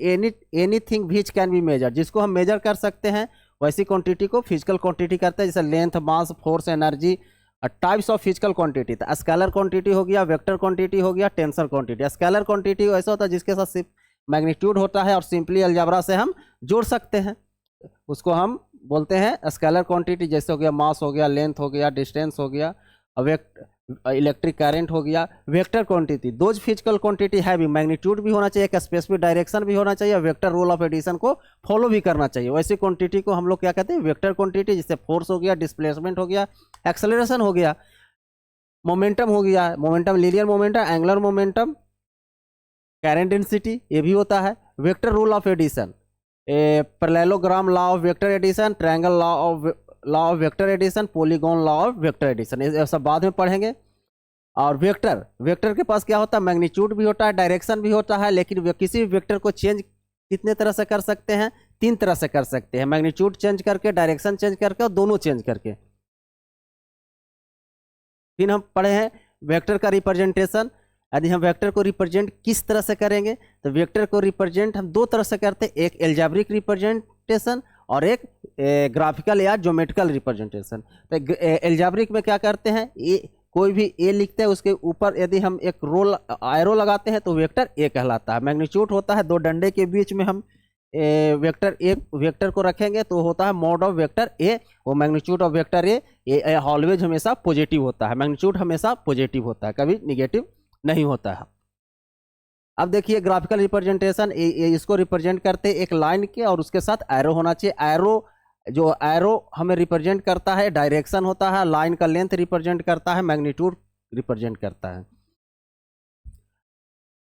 anything which can be measure, जिसको हम मेजर कर सकते हैं वैसी क्वांटिटी को फिजिकल क्वांटिटी करते हैं, जैसे length, mass, force, energy. Types of physical quantity, तो स्केलर क्वांटिटी हो गया, वेक्टर क्वांटिटी हो गया, टेंसर क्वांटिटी। स्केलर क्वांटिटी ऐसा होता है जिसके साथ सिर्फ मैग्नीट्यूड होता है और सिंपली अलजेब्रा से हम जोड़ सकते हैं, उसको हम बोलते हैं स्केलर क्वांटिटी। जैसे हो गया मास हो गया, लेंथ हो गया, डिस्टेंस हो गया, इलेक्ट्रिक करंट हो गया। Vector quantity, those physical quantity है भी, मैग्नीट्यूड भी होना चाहिए, एक स्पेसिफिक डायरेक्शन भी होना चाहिए, वेक्टर रूल ऑफ एडिशन को फॉलो भी करना चाहिए। वैसी क्वांटिटी को हम लोग क्या कहते हैं, वेक्टर क्वांटिटी। जिससे फोर्स हो गया, डिस्प्लेसमेंट हो गया, एक्सेलरेशन हो गया, मोमेंटम हो गया, momentum linear momentum, angular momentum, current density, ये भी होता है। Vector rule of addition, parallelogram law of vector addition, triangle law of vector addition, polygon law of vector addition, ये सब बाद में पढ़ेंगे। और वेक्टर के पास क्या होता है, मैग्नीट्यूड भी होता है, डायरेक्शन भी होता है, लेकिन किसी भी वेक्टर को चेंज कितने तरह से कर सकते हैं, 3 तरह से कर सकते हैं, मैग्नीट्यूड चेंज करके, डायरेक्शन चेंज करके और दोनों चेंज करके। फिर हम पढ़े हैं वेक्टर का रिप्रेजेंटेशन। यदि हम वेक्टर को रिप्रेजेंट किस तरह से करेंगे, तो वेक्टर को रिप्रेजेंट हम 2 तरह से करते हैं, एक एल्जेब्रिक रिप्रेजेंटेशन और एक ग्राफिकल या ज्योमेट्रिकल रिप्रेजेंटेशन। तो एल्जेब्रिक में क्या करते हैं, कोई भी ए लिखते हैं, उसके ऊपर यदि हम एक एरो लगाते हैं तो वेक्टर ए कहलाता है। मैग्नीट्यूड होता है 2 डंडे के बीच में हम वेक्टर को रखेंगे तो होता है मॉड ऑफ वेक्टर ए, वो magnitude of vector a always हमेशा पॉजिटिव होता है। मैग्नीट्यूड हमेशा पॉजिटिव होता है, कभी निगेटिव नहीं होता है। अब देखिए ग्राफिकल रिप्रेजेंटेशन, इसको रिप्रेजेंट करते हैं एक लाइन के, और उसके साथ एरो होना चाहिए। एरो हमें रिप्रेजेंट करता है डायरेक्शन होता है, लाइन का लेंथ रिप्रेजेंट करता है, मैग्नीट्यूड रिप्रेजेंट करता है।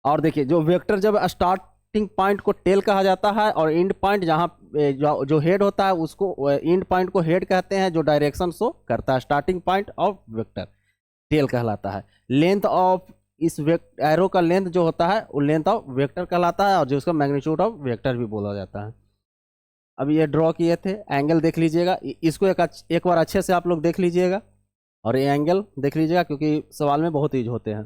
और देखिए जो वेक्टर, जब स्टार्टिंग पॉइंट को टेल कहा जाता है और एंड पॉइंट जहाँ जो हेड होता है उसको एंड पॉइंट को हेड कहते हैं, जो डायरेक्शन शो करता है, starting point of vector. Tail कहलाता है। लेंथ ऑफ इस एरो का लेंथ जो होता है वो लेंथ ऑफ वेक्टर कहलाता है, और जो उसका मैग्नीट्यूड ऑफ वेक्टर भी बोला जाता है। अब ये ड्रॉ किए थे, एंगल देख लीजिएगा, इसको एक बार अच्छे से आप लोग देख लीजिएगा, और ये एंगल देख लीजिएगा क्योंकि सवाल में बहुत यूज होते हैं।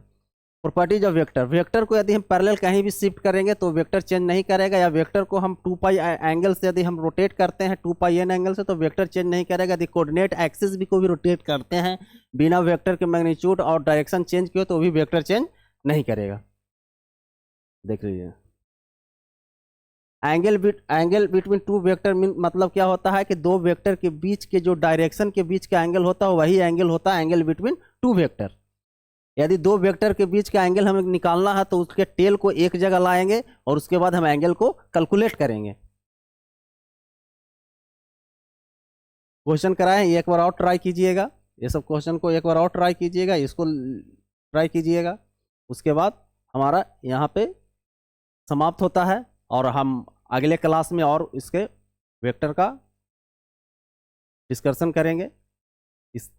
प्रॉपर्टीज ऑफ वेक्टर, वेक्टर को यदि हम पैरेलल कहीं भी शिफ्ट करेंगे तो वेक्टर चेंज नहीं करेगा, या वेक्टर को हम 2 पाई एंगल से यदि हम रोटेट करते हैं 2 पाई एन एंगल से तो वेक्टर चेंज नहीं करेगा। यदि कोऑर्डिनेट एक्सिस भी को भी रोटेट करते हैं बिना वेक्टर के मैग्नीट्यूड और डायरेक्शन चेंज किए तो भी वेक्टर चेंज नहीं करेगा। देख लीजिए, एंगल बिटवीन टू वेक्टर मतलब क्या होता है कि दो वेक्टर के बीच के जो डायरेक्शन के बीच का एंगल होता है वही एंगल होता है एंगल बिटवीन टू वेक्टर। यदि दो वेक्टर के बीच का एंगल हमें निकालना है तो उसके टेल को एक जगह लाएंगे और उसके बाद हम एंगल को कैलकुलेट करेंगे। क्वेश्चन कराएं, एक बार और ट्राई कीजिएगा, ये सब क्वेश्चन को एक बार और ट्राई कीजिएगा, इसको ट्राई कीजिएगा, उसके बाद हमारा यहाँ पे समाप्त होता है और हम अगले क्लास में और इसके वेक्टर का डिस्कशन करेंगे इस,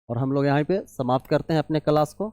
और हम लोग यहाँ पे समाप्त करते हैं अपने क्लास को।